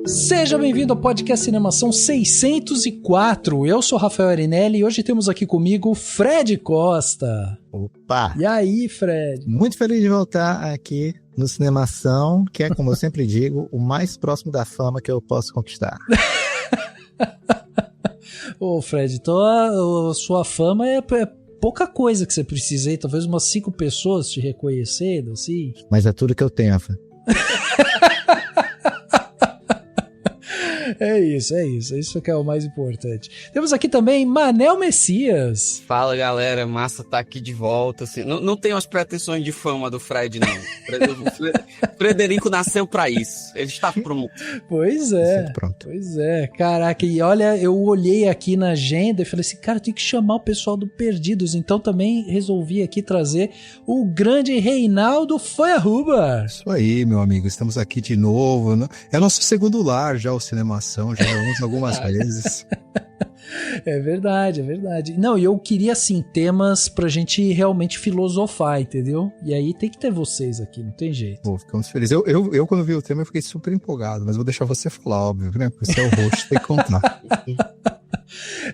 Seja bem-vindo ao podcast Cinemação 604. Eu sou Rafael Arinelli e hoje temos aqui comigo Fred Costa. Opa! E aí, Fred? Muito feliz de voltar aqui no Cinemação, que é, como eu sempre digo, o mais próximo da fama que eu posso conquistar. Ô, Fred, então a sua fama é pouca coisa que você precisa aí, talvez umas 5 pessoas te reconhecendo, assim. Mas é tudo que eu tenho, Rafa. É isso que é o mais importante. Temos aqui também Manel Messias. Fala, galera, massa tá aqui de volta, assim. Não tenho as pretensões de fama do Fred, não. O Frederico nasceu pra isso, ele está pronto. Pois é, caraca, e olha, eu olhei aqui na agenda e falei assim, cara, tem que chamar o pessoal do Perdidos, então também resolvi aqui trazer o grande Reinaldo Feuerhuber. Isso aí, meu amigo, estamos aqui de novo, né? É nosso segundo lar já, o Cinemação, já vamos algumas vezes. É verdade. Não, e eu queria, assim, temas pra gente realmente filosofar, entendeu? E aí tem que ter vocês aqui, não tem jeito. Pô, ficamos felizes. Eu quando vi o tema, eu fiquei super empolgado, mas vou deixar você falar, óbvio, né? Porque você é o host, tem que contar.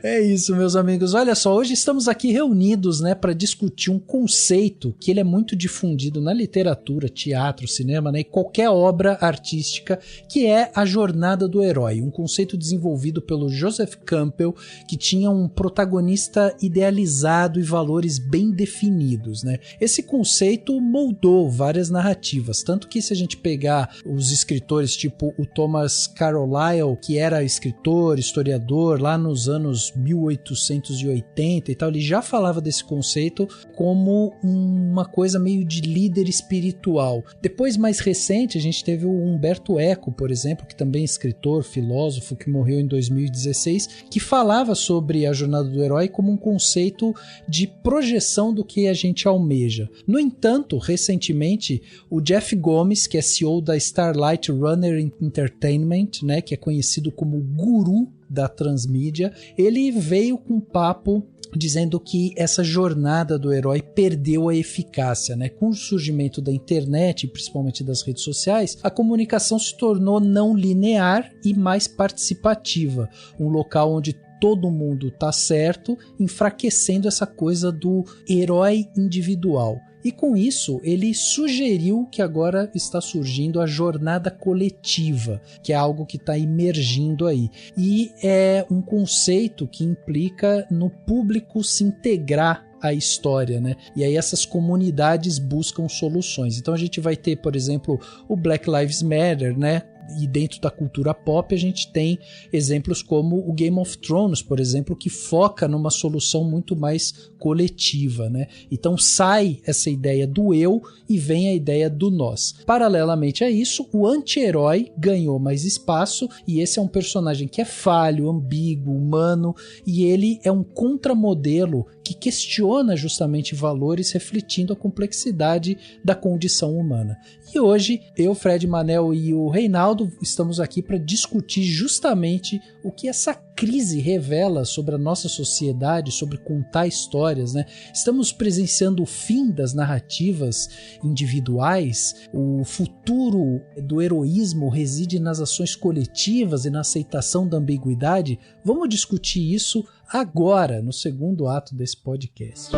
É isso, meus amigos. Olha só, hoje estamos aqui reunidos, né, para discutir um conceito que ele é muito difundido na literatura, teatro, cinema, né, e qualquer obra artística, que é a jornada do herói. Um conceito desenvolvido pelo Joseph Campbell, que tinha um protagonista idealizado e valores bem definidos, né? Esse conceito moldou várias narrativas, tanto que se a gente pegar os escritores tipo o Thomas Carlyle, que era escritor, historiador, lá nos anos 1880 e tal, ele já falava desse conceito como uma coisa meio de líder espiritual. Depois, mais recente, a gente teve o Humberto Eco, por exemplo, que também é escritor, filósofo, que morreu em 2016, que falava sobre a jornada do herói como um conceito de projeção do que a gente almeja. No entanto, recentemente, o Jeff Gomes, que é CEO da Starlight Runner Entertainment, né, que é conhecido como o guru da transmídia, ele veio com um papo dizendo que essa jornada do herói perdeu a eficácia, né? Com o surgimento da internet, principalmente das redes sociais, a comunicação se tornou não linear e mais participativa, um local onde todo mundo tá certo, enfraquecendo essa coisa do herói individual. E com isso, ele sugeriu que agora está surgindo a jornada coletiva, que é algo que está emergindo aí. E é um conceito que implica no público se integrar à história, né? E aí essas comunidades buscam soluções. Então a gente vai ter, por exemplo, o Black Lives Matter, né? E dentro da cultura pop a gente tem exemplos como o Game of Thrones, por exemplo, que foca numa solução muito mais coletiva, né? Então sai essa ideia do eu e vem a ideia do nós. Paralelamente a isso, o anti-herói ganhou mais espaço e esse é um personagem que é falho, ambíguo, humano, e ele é um contramodelo que questiona justamente valores refletindo a complexidade da condição humana. E hoje, eu, Fred, Manel e o Reinaldo estamos aqui para discutir justamente o que essa crise revela sobre a nossa sociedade, sobre contar histórias, né? Estamos presenciando o fim das narrativas individuais, o futuro do heroísmo reside nas ações coletivas e na aceitação da ambiguidade. Vamos discutir isso agora, no segundo ato desse podcast.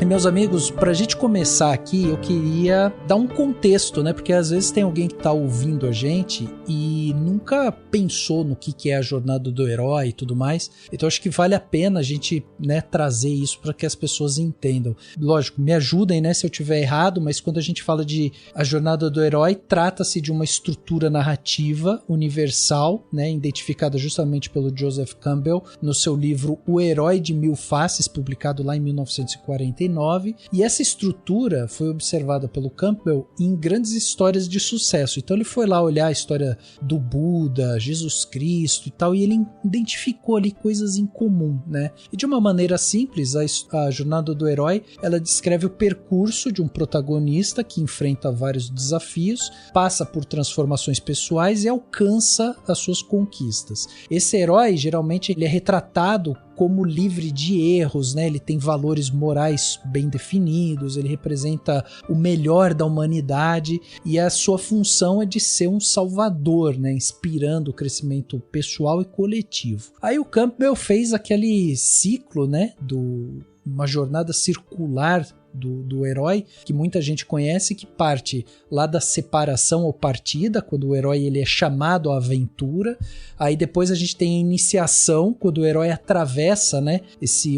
Meus amigos, pra gente começar aqui, eu queria dar um contexto, né? Porque às vezes tem alguém que tá ouvindo a gente e nunca pensou no que é a jornada do herói e tudo mais. Então acho que vale a pena a gente, né, trazer isso para que as pessoas entendam. Lógico, me ajudem, né, se eu tiver errado, mas quando a gente fala de a jornada do herói, trata-se de uma estrutura narrativa universal, né, identificada justamente pelo Joseph Campbell no seu livro O Herói de Mil Faces, publicado lá em 1949, XIX, e essa estrutura foi observada pelo Campbell em grandes histórias de sucesso. Então ele foi lá olhar a história do Buda, Jesus Cristo e tal, e ele identificou ali coisas em comum, né? E de uma maneira simples, a jornada do herói, ela descreve o percurso de um protagonista que enfrenta vários desafios, passa por transformações pessoais e alcança as suas conquistas. Esse herói, geralmente, ele é retratado como livre de erros, né? Ele tem valores morais bem definidos, ele representa o melhor da humanidade e a sua função é de ser um salvador, né? Inspirando o crescimento pessoal e coletivo. Aí o Campbell fez aquele ciclo, né? Uma jornada circular do herói, que muita gente conhece, que parte lá da separação ou partida, quando o herói ele é chamado à aventura. Aí depois a gente tem a iniciação, quando o herói atravessa, né,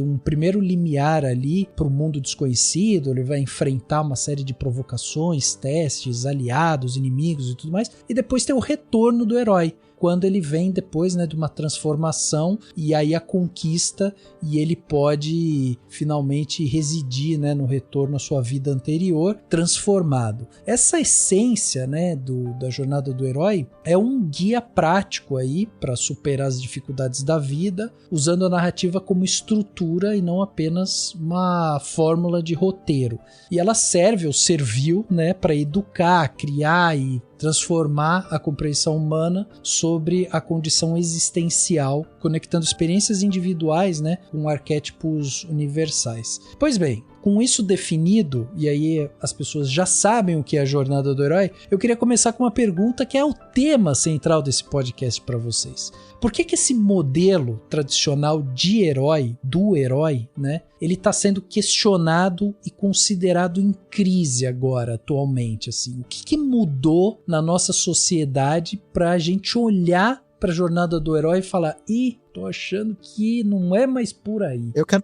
um primeiro limiar ali para o mundo desconhecido, ele vai enfrentar uma série de provocações, testes, aliados, inimigos e tudo mais. E depois tem o retorno do herói, quando ele vem depois, né, de uma transformação, e aí a conquista, e ele pode finalmente residir, né, no retorno à sua vida anterior, transformado. Essa essência, né, da jornada do herói é um guia prático aí para superar as dificuldades da vida, usando a narrativa como estrutura e não apenas uma fórmula de roteiro. E ela serviu, né, para educar, criar e transformar a compreensão humana sobre a condição existencial, conectando experiências individuais, né, com arquétipos universais. Pois bem, com isso definido, e aí as pessoas já sabem o que é a jornada do herói, eu queria começar com uma pergunta que é o tema central desse podcast para vocês. Por que esse modelo tradicional de herói, do herói, né, ele está sendo questionado e considerado em crise agora, atualmente? Assim? O que mudou na nossa sociedade para a gente olhar para a jornada do herói e falar: tô achando que não é mais por aí. Eu quero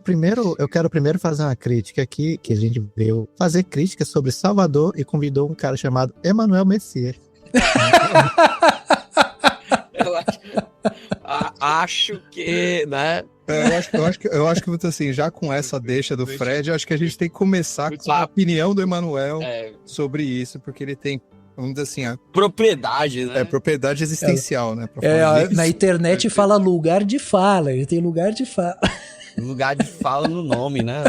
primeiro fazer uma crítica aqui, que a gente veio fazer crítica sobre Salvador e convidou um cara chamado Emmanuel Messias. Acho que, né? Eu acho que assim, já com essa deixa do Fred, eu acho que a gente tem que começar com a opinião do Emmanuel sobre isso, porque ele tem, vamos dizer assim, propriedade, né? Propriedade existencial, né? Na internet fala lugar de fala, ele tem lugar de fala. Lugar de fala no nome, né?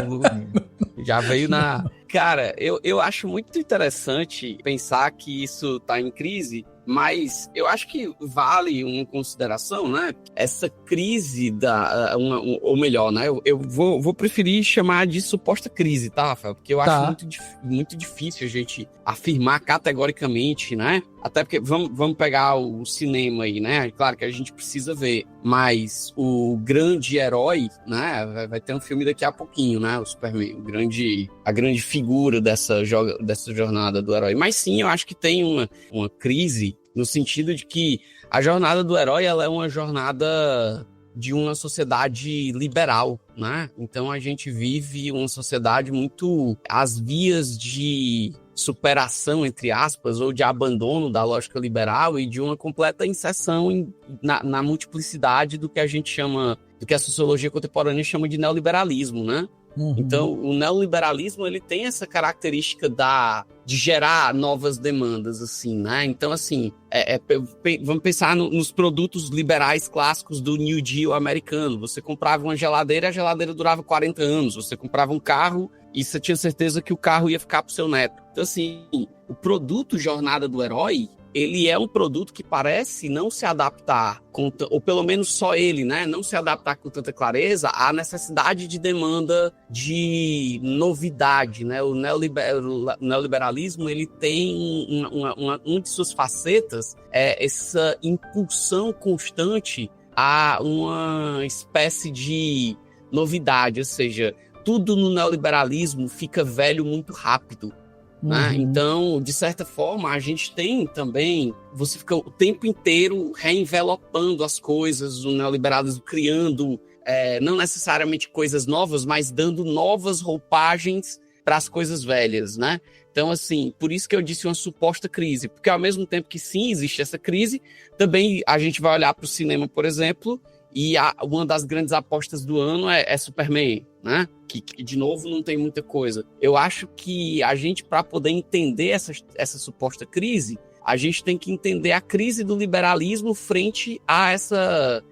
Já veio na... Cara, eu acho muito interessante pensar que isso tá em crise, mas eu acho que vale uma consideração, né? Essa crise ou melhor, né? Eu vou preferir chamar de suposta crise, tá, Rafael? Porque eu acho muito difícil a gente afirmar categoricamente, né? Até porque vamos pegar o cinema aí, né? Claro que a gente precisa ver, mas o grande herói, né? Vai ter um filme daqui a pouquinho, né? O Superman, a grande figura dessa jornada do herói. Mas sim, eu acho que tem uma crise no sentido de que a jornada do herói, ela é uma jornada de uma sociedade liberal, né? Então a gente vive uma sociedade muito às vias de superação, entre aspas, ou de abandono da lógica liberal e de uma completa inserção na multiplicidade do que a gente chama, do que a sociologia contemporânea chama de neoliberalismo, né? Uhum. Então, o neoliberalismo, ele tem essa característica de gerar novas demandas, assim, né? Então, assim, vamos pensar nos produtos liberais clássicos do New Deal americano. Você comprava uma geladeira, a geladeira durava 40 anos. Você comprava um carro e você tinha certeza que o carro ia ficar pro seu neto. Então, assim, o produto Jornada do Herói, ele é um produto que parece não se adaptar, ou pelo menos só ele, né? Não se adaptar com tanta clareza à necessidade de demanda de novidade, né? O neoliberalismo, ele tem uma de suas facetas, essa impulsão constante a uma espécie de novidade, ou seja, tudo no neoliberalismo fica velho muito rápido. Né? Então, de certa forma, a gente tem também... Você fica o tempo inteiro reenvelopando as coisas, o neoliberalismo criando, não necessariamente coisas novas, mas dando novas roupagens para as coisas velhas, né? Então, assim, por isso que eu disse uma suposta crise, porque ao mesmo tempo que sim, existe essa crise, também a gente vai olhar para o cinema, por exemplo, E uma das grandes apostas do ano é Superman, né? Que, de novo, não tem muita coisa. Eu acho que a gente, para poder entender essa suposta crise, a gente tem que entender a crise do liberalismo frente a essa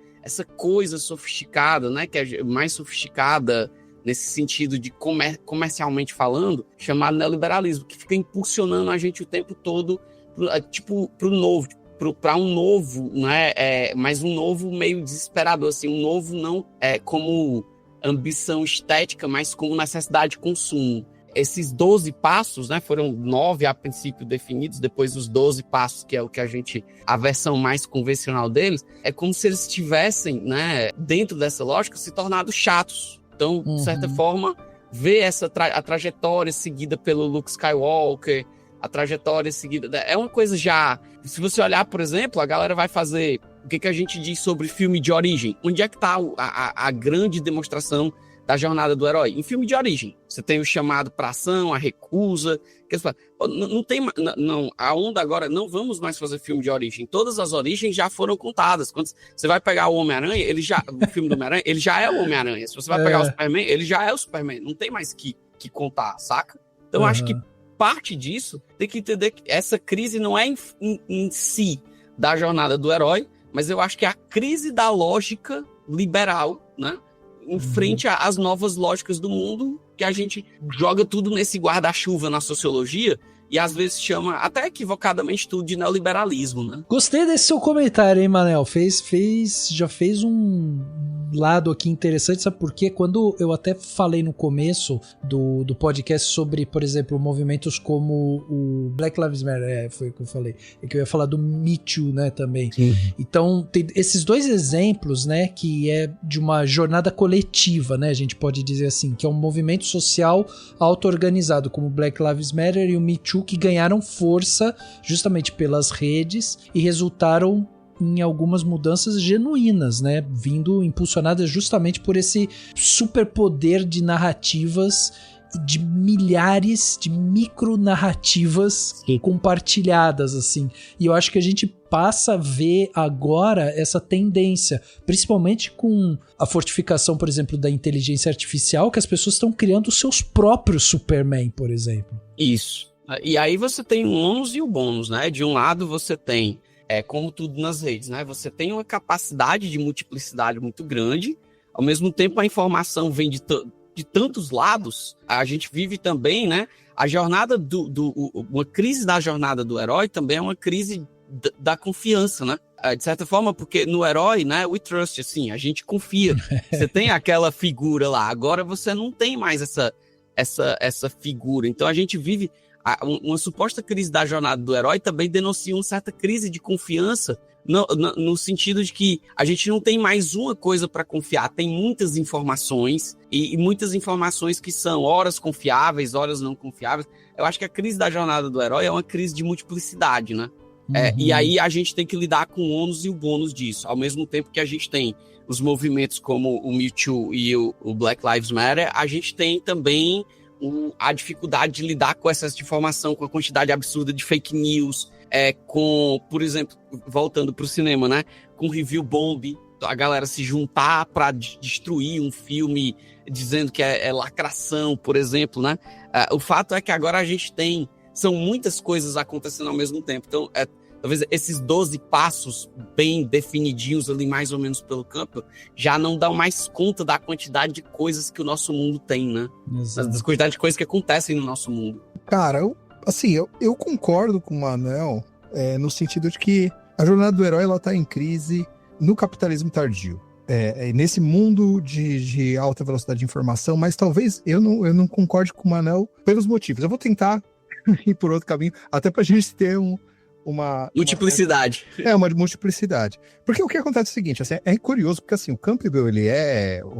coisa sofisticada, né? Que é mais sofisticada nesse sentido de comercialmente falando, chamado neoliberalismo, que fica impulsionando a gente o tempo todo, para o novo, para um novo, né? Mas um novo meio desesperador, assim, um novo não como ambição estética, mas como necessidade de consumo. Esses 12 passos, né, foram 9 a princípio definidos, depois os 12 passos, que é o que a versão mais convencional deles, é como se eles tivessem, né, dentro dessa lógica, se tornado chatos. Então, de certa forma, ver a trajetória seguida pelo Luke Skywalker, a trajetória seguida... É uma coisa já... Se você olhar, por exemplo, a galera vai fazer... O que a gente diz sobre filme de origem? Onde é que está a grande demonstração da jornada do herói? Em filme de origem. Você tem o chamado para ação, a recusa... Não tem... Não, a onda agora... Não vamos mais fazer filme de origem. Todas as origens já foram contadas. Quando você vai pegar o Homem-Aranha, o filme do Homem-Aranha, ele já é o Homem-Aranha. Se você vai pegar o Superman, ele já é o Superman. Não tem mais que contar, saca? Então, eu acho que parte disso tem que entender que essa crise não é em si da jornada do herói, mas eu acho que é a crise da lógica liberal, né? Em frente às novas lógicas do mundo, que a gente joga tudo nesse guarda-chuva na sociologia e às vezes chama, até equivocadamente, tudo de neoliberalismo, né? Gostei desse seu comentário, hein, Manel? Já fez um lado aqui interessante, sabe por quê? Quando eu até falei no começo do podcast sobre, por exemplo, movimentos como o Black Lives Matter, foi o que eu falei, é que eu ia falar do Me Too, né, também. Sim. Então, tem esses dois exemplos, né, que é de uma jornada coletiva, né, a gente pode dizer assim, que é um movimento social auto-organizado, como o Black Lives Matter e o Me Too, que ganharam força justamente pelas redes e resultaram em algumas mudanças genuínas, né? Vindo impulsionadas justamente por esse superpoder de narrativas, de milhares de micronarrativas compartilhadas, assim. E eu acho que a gente passa a ver agora essa tendência, principalmente com a fortificação, por exemplo, da inteligência artificial, que as pessoas estão criando os seus próprios Superman, por exemplo. Isso. E aí você tem o ônus e o bônus, né? De um lado você tem, como tudo nas redes, né? Você tem uma capacidade de multiplicidade muito grande, ao mesmo tempo a informação vem de tantos lados. A gente vive também, né? A jornada uma crise da jornada do herói também é uma crise da confiança, né? De certa forma, porque no herói, né? We trust, assim, a gente confia. Você tem aquela figura lá, agora você não tem mais essa figura. Então a gente vive uma suposta crise da jornada do herói também denuncia uma certa crise de confiança no sentido de que a gente não tem mais uma coisa para confiar, tem muitas informações e muitas informações que são horas confiáveis, horas não confiáveis. Eu acho que a crise da jornada do herói é uma crise de multiplicidade, né? E aí a gente tem que lidar com o ônus e o bônus disso, ao mesmo tempo que a gente tem os movimentos como o Me Too e o Black Lives Matter, a gente tem também a dificuldade de lidar com essa informação, com a quantidade absurda de fake news, com, por exemplo, voltando para o cinema, né? Com review bomb, a galera se juntar para destruir um filme dizendo que é lacração, por exemplo, né? O fato é que agora a gente são muitas coisas acontecendo ao mesmo tempo. Então, talvez esses 12 passos bem definidinhos ali, mais ou menos pelo campo, já não dão mais conta da quantidade de coisas que o nosso mundo tem, né? Das quantidades de coisas que acontecem no nosso mundo. Cara, eu concordo com o Manel no sentido de que a jornada do herói ela tá em crise no capitalismo tardio. Nesse mundo de alta velocidade de informação, mas talvez eu não concorde com o Manel pelos motivos. Eu vou tentar ir por outro caminho, até pra gente ter uma multiplicidade. Uma multiplicidade. Porque o que acontece é o seguinte, assim, é curioso, porque assim, o Campbell, ele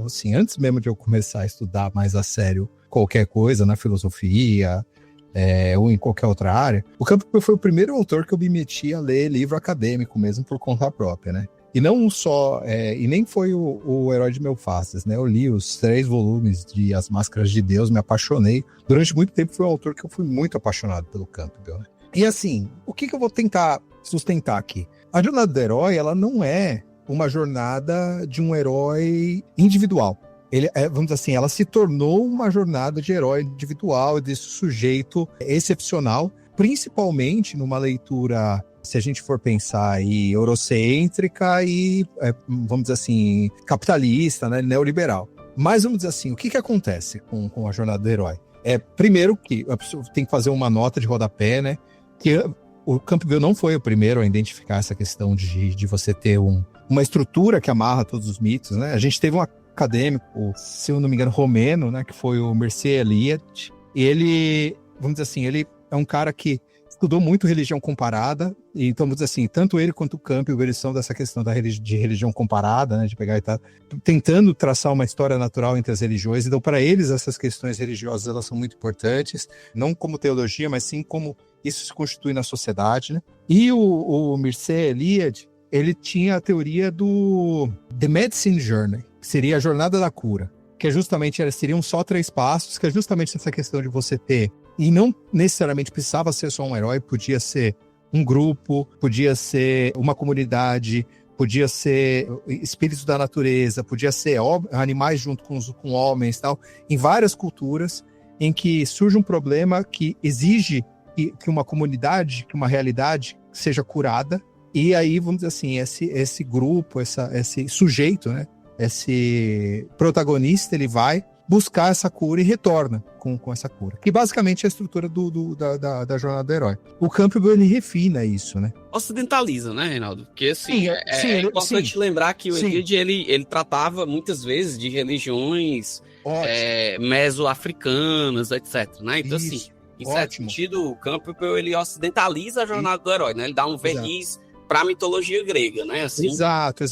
assim, antes mesmo de eu começar a estudar mais a sério qualquer coisa na filosofia, ou em qualquer outra área, o Campbell foi o primeiro autor que eu me meti a ler livro acadêmico mesmo por conta própria, né? E não só, e nem foi o Herói de Melfaces, né? Eu li os 3 volumes de As Máscaras de Deus, me apaixonei. Durante muito tempo foi um autor que eu fui muito apaixonado pelo Campbell, né? E assim, o que eu vou tentar sustentar aqui? A jornada do herói, ela não é uma jornada de um herói individual. Vamos dizer assim, ela se tornou uma jornada de herói individual, desse sujeito excepcional, principalmente numa leitura, se a gente for pensar aí, eurocêntrica e, vamos dizer assim, capitalista, né, neoliberal. Mas vamos dizer assim, o que acontece com a jornada do herói? Primeiro que a pessoa tem que fazer uma nota de rodapé, né, que o Campbell não foi o primeiro a identificar essa questão de você ter uma estrutura que amarra todos os mitos, né? A gente teve um acadêmico, se eu não me engano, romeno, né, que foi o Mircea Eliade, e ele, vamos dizer assim, ele é um cara que estudou muito religião comparada, e então, vamos dizer assim, tanto ele quanto o Campbell, eles são dessa questão de religião comparada, né, de pegar e estar tentando traçar uma história natural entre as religiões. Então, para eles, essas questões religiosas, elas são muito importantes, não como teologia, mas sim como isso se constitui na sociedade, né? E o Mircea Eliade, ele tinha a teoria do The Medicine Journey, que seria a jornada da cura, que seriam só 3 passos, que é justamente essa questão de você ter, e não necessariamente precisava ser só um herói, podia ser um grupo, podia ser uma comunidade, podia ser espíritos da natureza, podia ser animais junto com homens e tal, em várias culturas em que surge um problema que exige que uma comunidade, que uma realidade seja curada, e aí, vamos dizer assim, esse grupo, esse sujeito, né, esse protagonista, ele vai buscar essa cura e retorna com essa cura. Que basicamente é a estrutura da jornada do herói. O Campbell, ele refina isso, né? Ocidentaliza, né, Reinaldo? Porque, assim, é importante lembrar que o Eliade, ele tratava muitas vezes de religiões meso-africanas, etc, né? Então, isso, assim, em certo sentido, o Campbell, ele ocidentaliza a jornada do herói, né? Ele dá um verniz para a mitologia grega, né? Assim. Exato.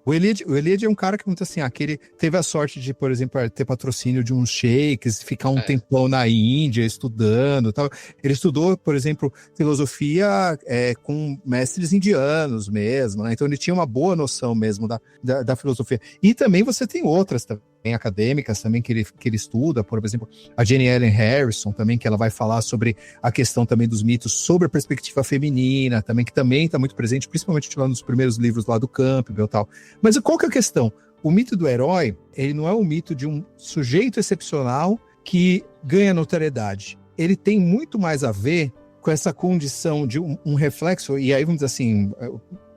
O Eliade é um cara que, muito assim, ele teve a sorte de, por exemplo, ter patrocínio de uns sheiks, ficar um tempão na Índia estudando, tal. Ele estudou, por exemplo, filosofia com mestres indianos mesmo, né? Então ele tinha uma boa noção mesmo da filosofia. E também você tem outras também acadêmicas também que ele estuda, por exemplo, a Jenny Ellen Harrison também, que ela vai falar sobre a questão também dos mitos sobre a perspectiva feminina, também, que também está muito presente, principalmente lá nos primeiros livros lá do Campbell e tal. Mas qual que é a questão? O mito do herói, ele não é um mito de um sujeito excepcional que ganha notoriedade. Ele tem muito mais a ver com essa condição de um reflexo, e aí vamos dizer assim,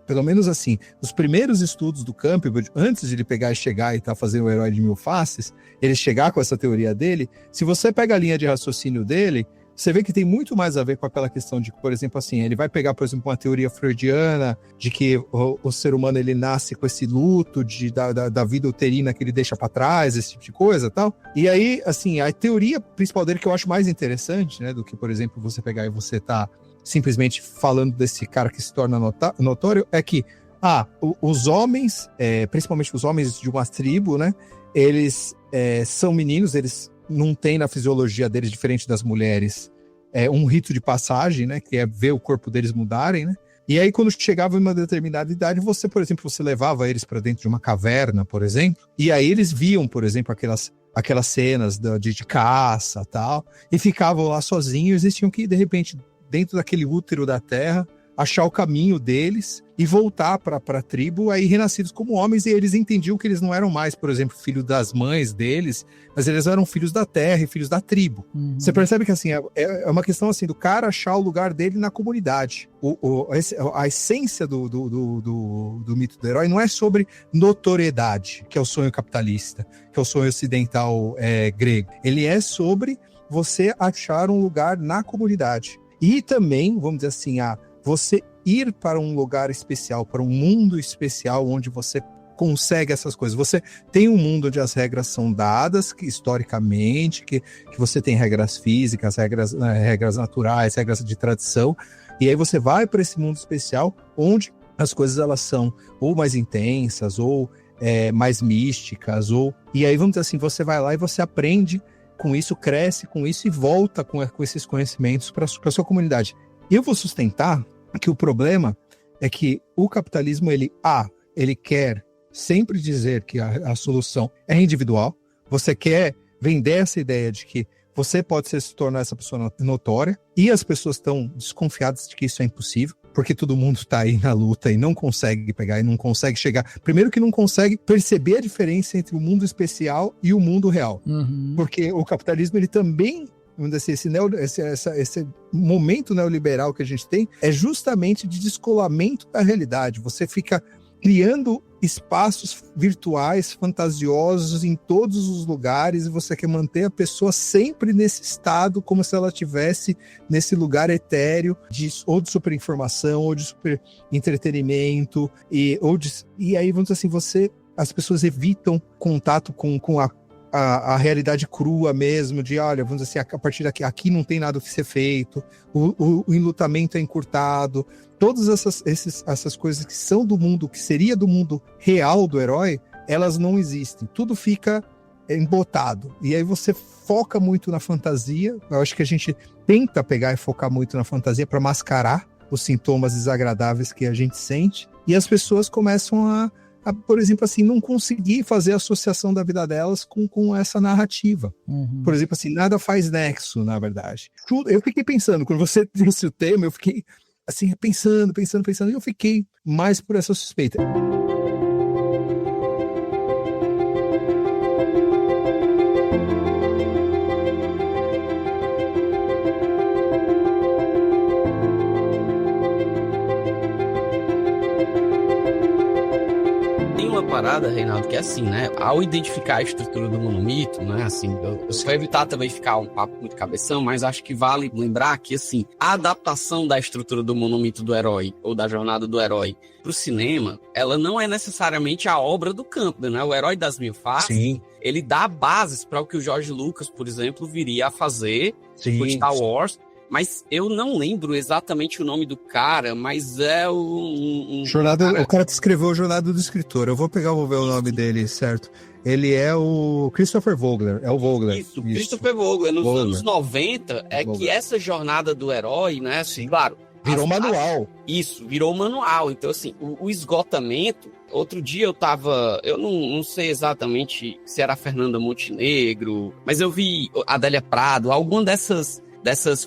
pelo menos assim, os primeiros estudos do Campbell, antes de ele pegar e chegar e fazendo o Herói de Mil Faces, ele chegar com essa teoria dele, se você pega a linha de raciocínio dele, você vê que tem muito mais a ver com aquela questão de, por exemplo, assim, ele vai pegar, por exemplo, uma teoria freudiana de que o ser humano, ele nasce com esse luto da vida uterina que ele deixa para trás, esse tipo de coisa e tal. E aí, assim, a teoria principal dele, que eu acho mais interessante, né, do que, por exemplo, você pegar e você simplesmente falando desse cara que se torna notório, é que os homens, principalmente os homens de uma tribo, né, eles são meninos, eles não têm na fisiologia deles, diferente das mulheres, um rito de passagem, né, que é ver o corpo deles mudarem, né, e aí quando chegava em uma determinada idade, você, por exemplo, você levava eles para dentro de uma caverna, por exemplo, e aí eles viam, por exemplo, aquelas cenas de caça e tal, e ficavam lá sozinhos, eles tinham que, de repente, dentro daquele útero da terra, achar o caminho deles e voltar para a tribo, aí renascidos como homens, e eles entendiam que eles não eram mais, por exemplo, filhos das mães deles, mas eles eram filhos da terra e filhos da tribo. Uhum. Você percebe que assim, é uma questão assim, do cara achar o lugar dele na comunidade. A essência do mito do herói não é sobre notoriedade, que é o sonho capitalista, que é o sonho ocidental grego. Ele é sobre você achar um lugar na comunidade. E também, vamos dizer assim, você ir para um lugar especial, para um mundo especial, onde você consegue essas coisas. Você tem um mundo onde as regras são dadas, que, historicamente, que você tem regras físicas, regras naturais, regras de tradição, e aí você vai para esse mundo especial, onde as coisas elas são ou mais intensas, ou mais místicas, e aí, vamos dizer assim, você vai lá e você aprende com isso, cresce com isso e volta com esses conhecimentos para a sua comunidade. Eu vou sustentar que o problema é que o capitalismo, ele quer sempre dizer que a solução é individual. Você quer vender essa ideia de que você pode se tornar essa pessoa notória, e as pessoas estão desconfiadas de que isso é impossível, porque todo mundo tá aí na luta e não consegue pegar e não consegue chegar. Primeiro que não consegue perceber a diferença entre o mundo especial e o mundo real. Porque o capitalismo, ele também, vamos dizer assim, esse momento neoliberal que a gente tem é justamente de descolamento da realidade. Você fica criando espaços virtuais fantasiosos em todos os lugares e você quer manter a pessoa sempre nesse estado, como se ela estivesse nesse lugar etéreo ou de super informação, ou de super entretenimento, e aí, vamos dizer assim, as pessoas evitam contato com a realidade crua mesmo, de olha, vamos dizer assim, a partir daqui, aqui não tem nada que ser feito, o enlutamento é encurtado, todas essas coisas que são do mundo, que seria do mundo real do herói, elas não existem, tudo fica embotado, e aí você foca muito na fantasia. Eu acho que a gente tenta pegar e focar muito na fantasia para mascarar os sintomas desagradáveis que a gente sente, e as pessoas começam a, por exemplo, assim, não conseguir fazer a associação da vida delas com essa narrativa. Por exemplo, assim, nada faz nexo, na verdade. Eu fiquei pensando, quando você disse o tema, eu fiquei, assim, pensando, e eu fiquei mais por essa suspeita. Parada, Reinaldo, que é assim, né? Ao identificar a estrutura do monomito, né? Assim, eu vou evitar também ficar um papo muito cabeção, mas acho que vale lembrar que, assim, a adaptação da estrutura do monomito do herói, ou da jornada do herói, pro cinema, ela não é necessariamente a obra do Campbell, né? O Herói das Mil Faces, sim, ele dá bases para o que o George Lucas, por exemplo, viria a fazer com Star Wars. Mas eu não lembro exatamente o nome do cara, mas é o cara que escreveu Jornada do Escritor. Eu vou ver o nome dele, certo? Ele é o Christopher Vogler. É o Vogler. Isso. Christopher Vogler. Nos anos 90 que essa jornada do herói, né? Assim, claro. Virou manual. Isso, virou manual. Então, assim, o esgotamento. Outro dia eu não sei exatamente se era a Fernanda Montenegro, mas eu vi a Adélia Prado, alguma dessas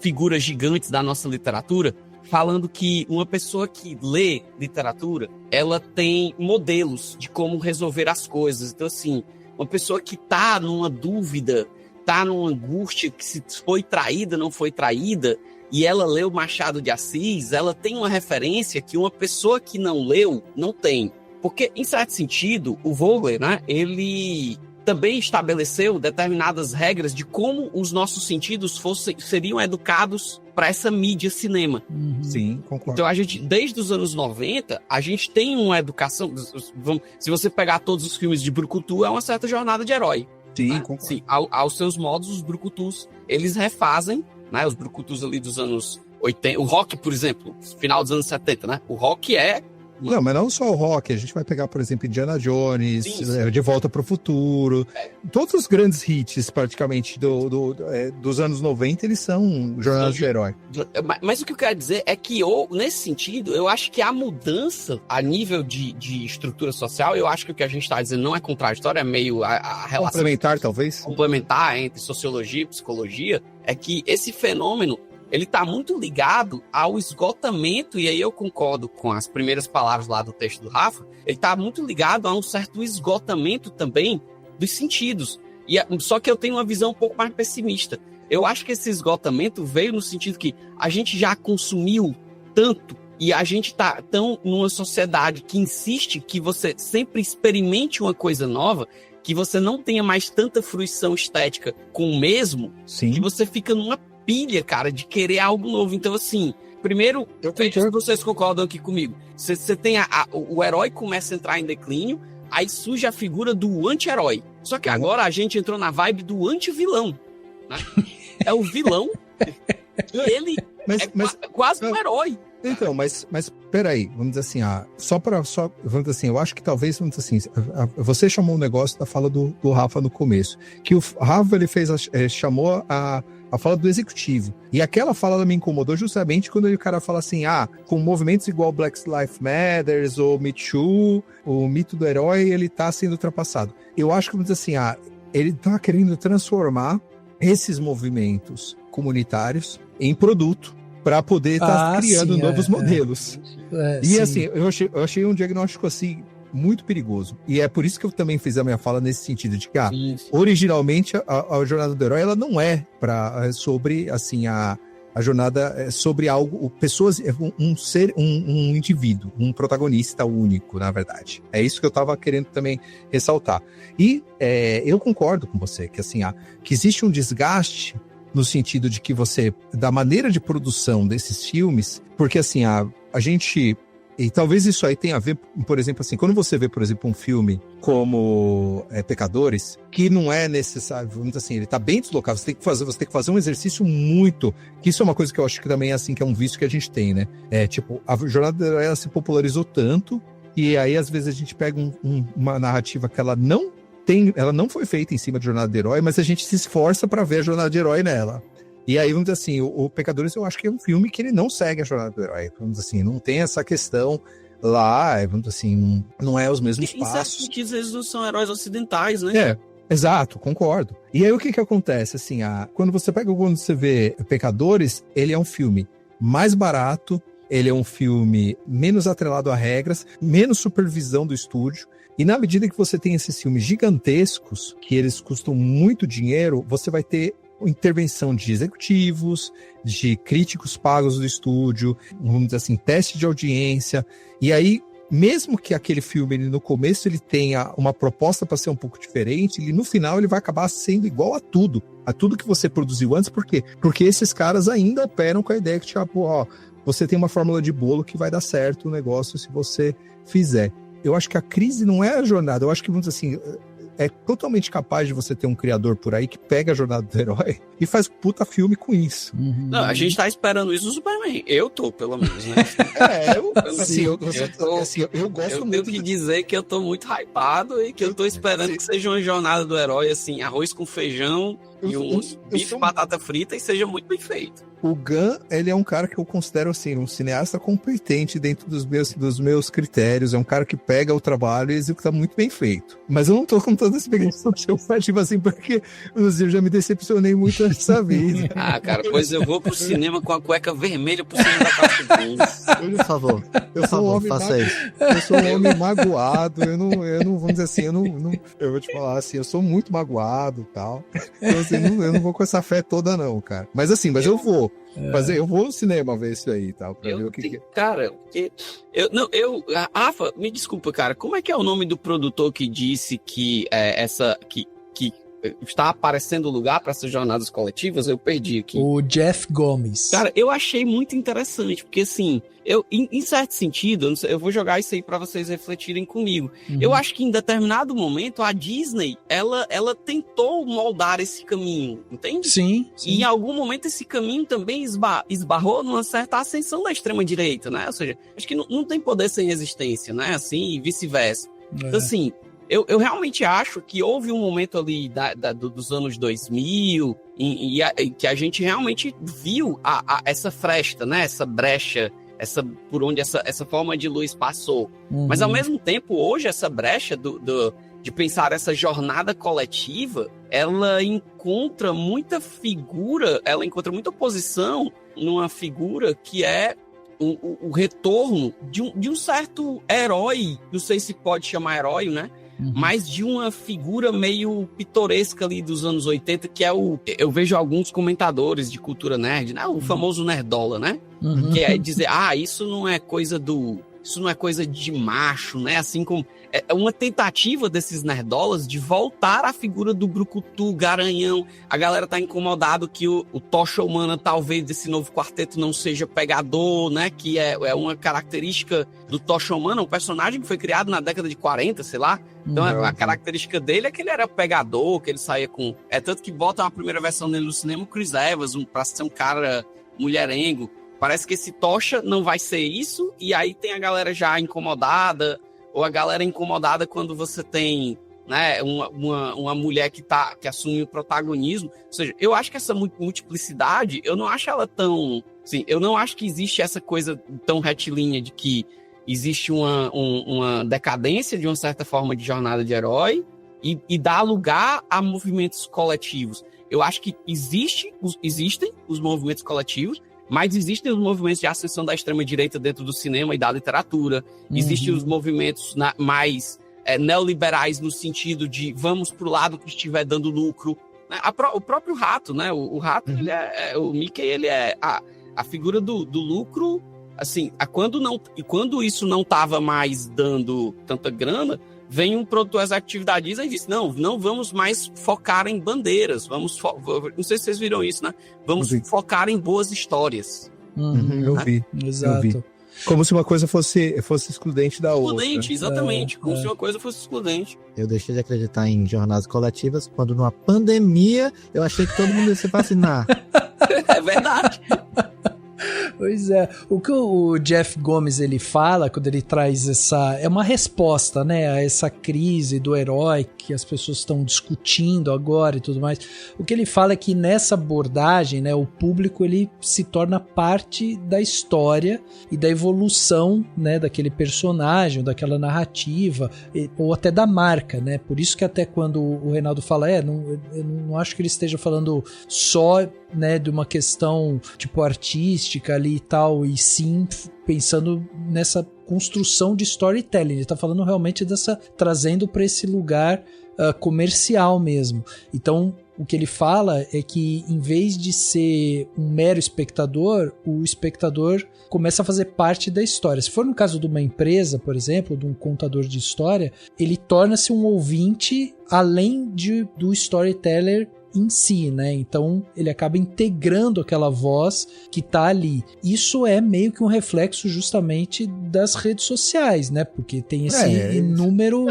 figuras gigantes da nossa literatura, falando que uma pessoa que lê literatura, ela tem modelos de como resolver as coisas. Então, assim, uma pessoa que tá numa dúvida, tá numa angústia, que se foi traída, não foi traída, e ela leu Machado de Assis, ela tem uma referência que uma pessoa que não leu, não tem. Porque, em certo sentido, o Vogler, né, ele também estabeleceu determinadas regras de como os nossos sentidos seriam educados para essa mídia cinema. Sim, concordo. Então, a gente, desde os anos 90, a gente tem uma educação. Se você pegar todos os filmes de brucutu, é uma certa jornada de herói. Sim, né? concordo. Sim, aos seus modos, os brucutus, eles refazem, né, os brucutus ali dos anos 80. O rock, por exemplo, final dos anos 70, né? O rock é... Não, mas não só o rock, a gente vai pegar, por exemplo, Indiana Jones, sim. De Volta para o Futuro, todos os grandes hits, praticamente, dos anos 90, eles são jornadas de herói. Mas o que eu quero dizer é que, nesse sentido, eu acho que a mudança a nível de estrutura social, eu acho que o que a gente está dizendo não é contraditório, é meio a relação... Complementar, talvez? Complementar entre sociologia e psicologia, é que esse fenômeno ele está muito ligado ao esgotamento, e aí eu concordo com as primeiras palavras lá do texto do Rafa, ele está muito ligado a um certo esgotamento também dos sentidos. Só que eu tenho uma visão um pouco mais pessimista. Eu acho que esse esgotamento veio no sentido que a gente já consumiu tanto, e a gente está tão numa sociedade que insiste que você sempre experimente uma coisa nova, que você não tenha mais tanta fruição estética com o mesmo, sim, que você fica numa pilha, cara, de querer algo novo. Então, assim, primeiro, veja se vocês concordam aqui comigo. Você tem o herói começa a entrar em declínio, aí surge a figura do anti-herói. Só que agora a gente entrou na vibe do anti-vilão, né? É o vilão, e ele é quase um herói. Então, mas peraí, vamos dizer assim, vamos dizer assim, eu acho que talvez, vamos dizer assim, você chamou um negócio da fala do Rafa no começo, que o Rafa, ele chamou a fala do executivo, e aquela fala ela me incomodou justamente quando o cara fala assim, com movimentos igual Black Lives Matter, ou Me Too, o mito do herói, ele tá sendo ultrapassado. Eu acho que, vamos dizer assim, ele tá querendo transformar esses movimentos comunitários em produto, para poder estar criando novos modelos. E sim. assim, eu achei um diagnóstico assim muito perigoso. E é por isso que eu também fiz a minha fala nesse sentido de que, originalmente, a jornada do herói, ela não é sobre, assim, a jornada sobre algo, pessoas, um indivíduo, um protagonista único, na verdade. É isso que eu estava querendo também ressaltar. E eu concordo com você, que assim, que existe um desgaste no sentido de que da maneira de produção desses filmes, porque assim, a gente... E talvez isso aí tenha a ver, por exemplo, assim, quando você vê, por exemplo, um filme como Pecadores, que não é necessário, vamos dizer assim, ele tá bem deslocado, você tem que fazer um exercício muito, que isso é uma coisa que eu acho que também é assim, que é um vício que a gente tem, né? Tipo, a jornada do herói, ela se popularizou tanto, e aí às vezes a gente pega uma narrativa que ela não foi feita em cima de jornada do herói, mas a gente se esforça para ver a jornada de herói nela. E aí, vamos dizer assim, o Pecadores eu acho que é um filme que ele não segue a jornada do herói. Vamos dizer assim, não tem essa questão lá, vamos dizer assim, não é os mesmos passos. Em certos sentidos, eles não são heróis ocidentais, né? Exato, concordo. E aí o que acontece, assim, quando você vê Pecadores, ele é um filme mais barato, ele é um filme menos atrelado a regras, menos supervisão do estúdio. E na medida que você tem esses filmes gigantescos, que eles custam muito dinheiro, você vai ter intervenção de executivos, de críticos pagos do estúdio, vamos dizer assim, teste de audiência. E aí, mesmo que aquele filme, no começo, ele tenha uma proposta para ser um pouco diferente, no final ele vai acabar sendo igual a tudo que você produziu antes. Por quê? Porque esses caras ainda operam com a ideia que, tipo, você tem uma fórmula de bolo que vai dar certo o negócio se você fizer. Eu acho que a crise não é a jornada, eu acho que, vamos dizer assim, é totalmente capaz de você ter um criador por aí que pega a jornada do herói e faz puta filme com isso. Não, a gente tá esperando isso no Superman. Eu tô, pelo menos, né? Eu gosto muito. Eu tenho que dizer que eu tô muito hypado e que eu tô esperando que seja uma jornada do herói, assim, arroz com feijão e um bife batata frita e seja muito bem feito. O Gunn, ele é um cara que eu considero, assim, um cineasta competente dentro dos meus critérios. É um cara que pega o trabalho e executa muito bem feito. Mas eu não tô com toda a experiência tipo assim, porque eu já me decepcionei muito nessa vez. Cara, pois eu vou pro cinema com a cueca vermelha por cima da calça jeans. Por favor, faça isso. Eu sou um homem magoado, eu não, vamos dizer assim, eu vou te falar assim, eu sou muito magoado e tal. Então, assim, eu não vou com essa fé toda não, cara. Mas assim, eu vou. Eu vou no cinema ver isso aí, tal, pra ver o que é. Cara, Rafa, me desculpa, cara, como é que é o nome do produtor que disse que que está aparecendo lugar para essas jornadas coletivas? Eu perdi aqui. O Jeff Gomes. Cara, eu achei muito interessante, porque assim, em certo sentido, eu vou jogar isso aí para vocês refletirem comigo. Eu acho que em determinado momento a Disney, ela tentou moldar esse caminho, entende? Sim. E em algum momento esse caminho também esbarrou numa certa ascensão da extrema-direita, né? Ou seja, acho que não tem poder sem resistência, né? Assim, e vice-versa. Então, assim, eu realmente acho que houve um momento ali dos anos 2000 que a gente realmente viu essa fresta, né? Essa brecha, por onde essa forma de luz passou. Mas, ao mesmo tempo, hoje, essa brecha de pensar essa jornada coletiva, ela encontra muita oposição numa figura que é o retorno de um certo herói, não sei se pode chamar herói, né? Mas de uma figura meio pitoresca ali dos anos 80, que é eu vejo alguns comentadores de cultura nerd, né? O famoso nerdola, né? Que é dizer, isso não é coisa de macho, né? Assim como é uma tentativa desses nerdolas de voltar à figura do brucutu, garanhão. A galera tá incomodado que o Tocha Humana, talvez, desse novo quarteto não seja pegador, né? Que é uma característica do Tocha Humana, um personagem que foi criado na década de 40, sei lá. Então, a característica dele é que ele era pegador, que ele saía com... tanto que botam a primeira versão dele no cinema, o Chris Evans, pra ser um cara mulherengo. Parece que esse Tocha não vai ser isso, e aí tem a galera já incomodada, ou a galera incomodada quando você tem, né, uma mulher que assume o protagonismo. Ou seja, eu acho que essa multiplicidade, eu não acho ela tão... Assim, eu não acho que existe essa coisa tão retilínea de que existe uma decadência de uma certa forma de jornada de herói e dá lugar a movimentos coletivos. Eu acho que existem os movimentos coletivos, Mas existem os movimentos de ascensão da extrema-direita dentro do cinema e da literatura. Existem os movimentos mais neoliberais no sentido de vamos pro lado que estiver dando lucro. O próprio Rato, né? O Rato, o Mickey, ele é a figura do lucro, assim, quando isso não estava mais dando tanta grana, vem um produtor executivo da Disney e diz, não vamos mais focar em bandeiras, não sei se vocês viram isso, né? Vamos focar em boas histórias. Eu vi. Exato. Eu vi. Como se uma coisa fosse excludente da outra. Excludente, exatamente. Como se uma coisa fosse excludente. Eu deixei de acreditar em jornadas coletivas quando numa pandemia eu achei que todo mundo ia se vacinar. É verdade. Pois é, o que o Jeff Gomes ele fala quando ele traz é uma resposta, né, a essa crise do herói que as pessoas estão discutindo agora e tudo mais. O que ele fala é que nessa abordagem, né, o público ele se torna parte da história e da evolução, né, daquele personagem, daquela narrativa ou até da marca, né? Por isso que até quando o Reinaldo fala, eu não acho que ele esteja falando só, né, de uma questão tipo artística ali e tal, e sim pensando nessa construção de storytelling. Ele tá falando realmente trazendo para esse lugar comercial mesmo. Então o que ele fala é que em vez de ser um mero espectador, o espectador começa a fazer parte da história. Se for no caso de uma empresa, por exemplo, de um contador de história, ele torna-se um ouvinte além do storyteller em si, né? Então ele acaba integrando aquela voz que tá ali. Isso é meio que um reflexo justamente das redes sociais, né? Porque tem esse inúmero...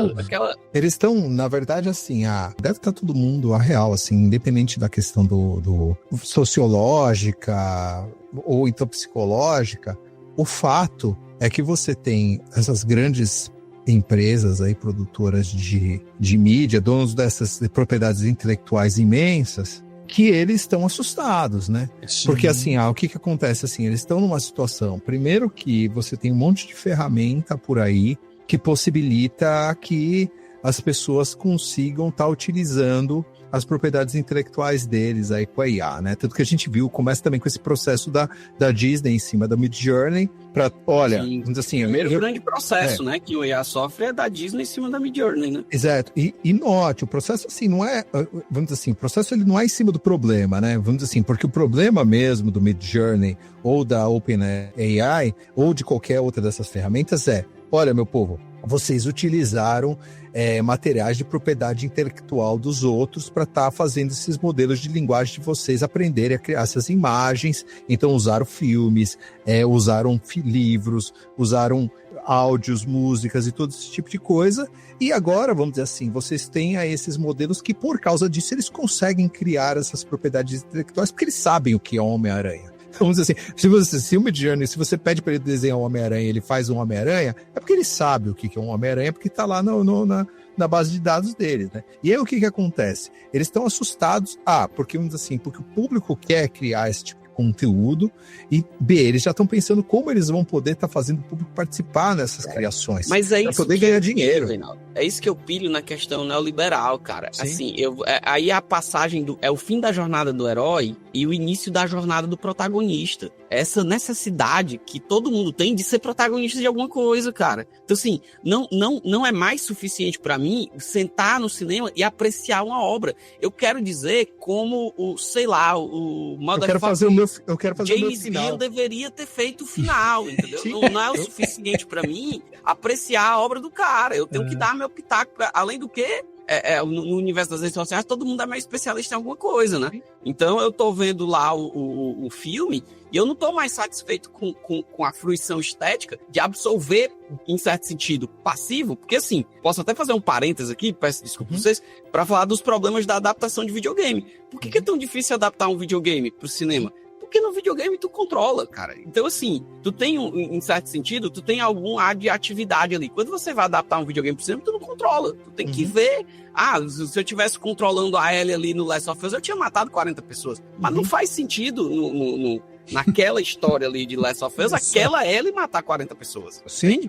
Eles estão, na verdade, assim, deve estar todo mundo a real, assim, independente da questão do sociológica ou então psicológica, o fato é que você tem essas grandes empresas aí, produtoras de mídia, donos dessas propriedades intelectuais imensas, que eles estão assustados, né? Sim. Porque assim, o que acontece assim, eles estão numa situação, primeiro que você tem um monte de ferramenta por aí que possibilita que as pessoas consigam estar utilizando as propriedades intelectuais deles aí com a IA, né? Tanto que a gente viu, começa também com esse processo da Disney em cima da Midjourney, para, olha, vamos dizer assim... O primeiro grande processo, né, que o IA sofre é da Disney em cima da Midjourney, né? Exato. E note, o processo, assim, não é... Vamos dizer assim, o processo ele não é em cima do problema, né? Vamos dizer assim, porque o problema mesmo do Midjourney ou da OpenAI ou de qualquer outra dessas ferramentas olha, meu povo, vocês utilizaram materiais de propriedade intelectual dos outros para estar fazendo esses modelos de linguagem de vocês aprenderem a criar essas imagens. Então usaram filmes, usaram livros, usaram áudios, músicas e todo esse tipo de coisa. E agora, vamos dizer assim, vocês têm esses modelos que por causa disso eles conseguem criar essas propriedades intelectuais porque eles sabem o que é Homem-Aranha. Vamos dizer assim, se o Midjourney, se você pede para ele desenhar um Homem-Aranha, ele faz um Homem-Aranha, é porque ele sabe o que é um Homem-Aranha, porque está lá na base de dados dele, né? E aí o que acontece? Eles estão assustados, porque vamos dizer assim, porque o público quer criar esse tipo de conteúdo, e B, eles já estão pensando como eles vão poder estar fazendo o público participar nessas criações. Mas é pra isso poder ganhar dinheiro. Reinaldo. É isso que eu pilho na questão neoliberal, cara. Sim. Assim, aí a passagem é o fim da jornada do herói e o início da jornada do protagonista. Essa necessidade que todo mundo tem de ser protagonista de alguma coisa, cara. Então, assim, não é mais suficiente pra mim sentar no cinema e apreciar uma obra. Eu quero dizer como o Eu quero fazer o meu James final. Gunn deveria ter feito o final, entendeu? Não é o suficiente pra mim apreciar a obra do cara. Eu tenho que dar meu pitaco. Além do que, no universo das redes sociais, todo mundo é mais especialista em alguma coisa, né? Então eu tô vendo lá o filme e eu não tô mais satisfeito com a fruição estética de absolver, em certo sentido, passivo, porque assim, posso até fazer um parênteses aqui, peço desculpa pra vocês, pra falar dos problemas da adaptação de videogame. Por que é tão difícil adaptar um videogame pro cinema? Porque no videogame tu controla, cara. Então, assim, tu tem, em certo sentido, tu tem algum ar de atividade ali. Quando você vai adaptar um videogame pro cinema, tu não controla. Tu tem que ver... se eu tivesse controlando a Ellie ali no Last of Us, eu tinha matado 40 pessoas. Mas não faz sentido naquela história ali de Last of Us, aquela é ele matar 40 pessoas. Sim.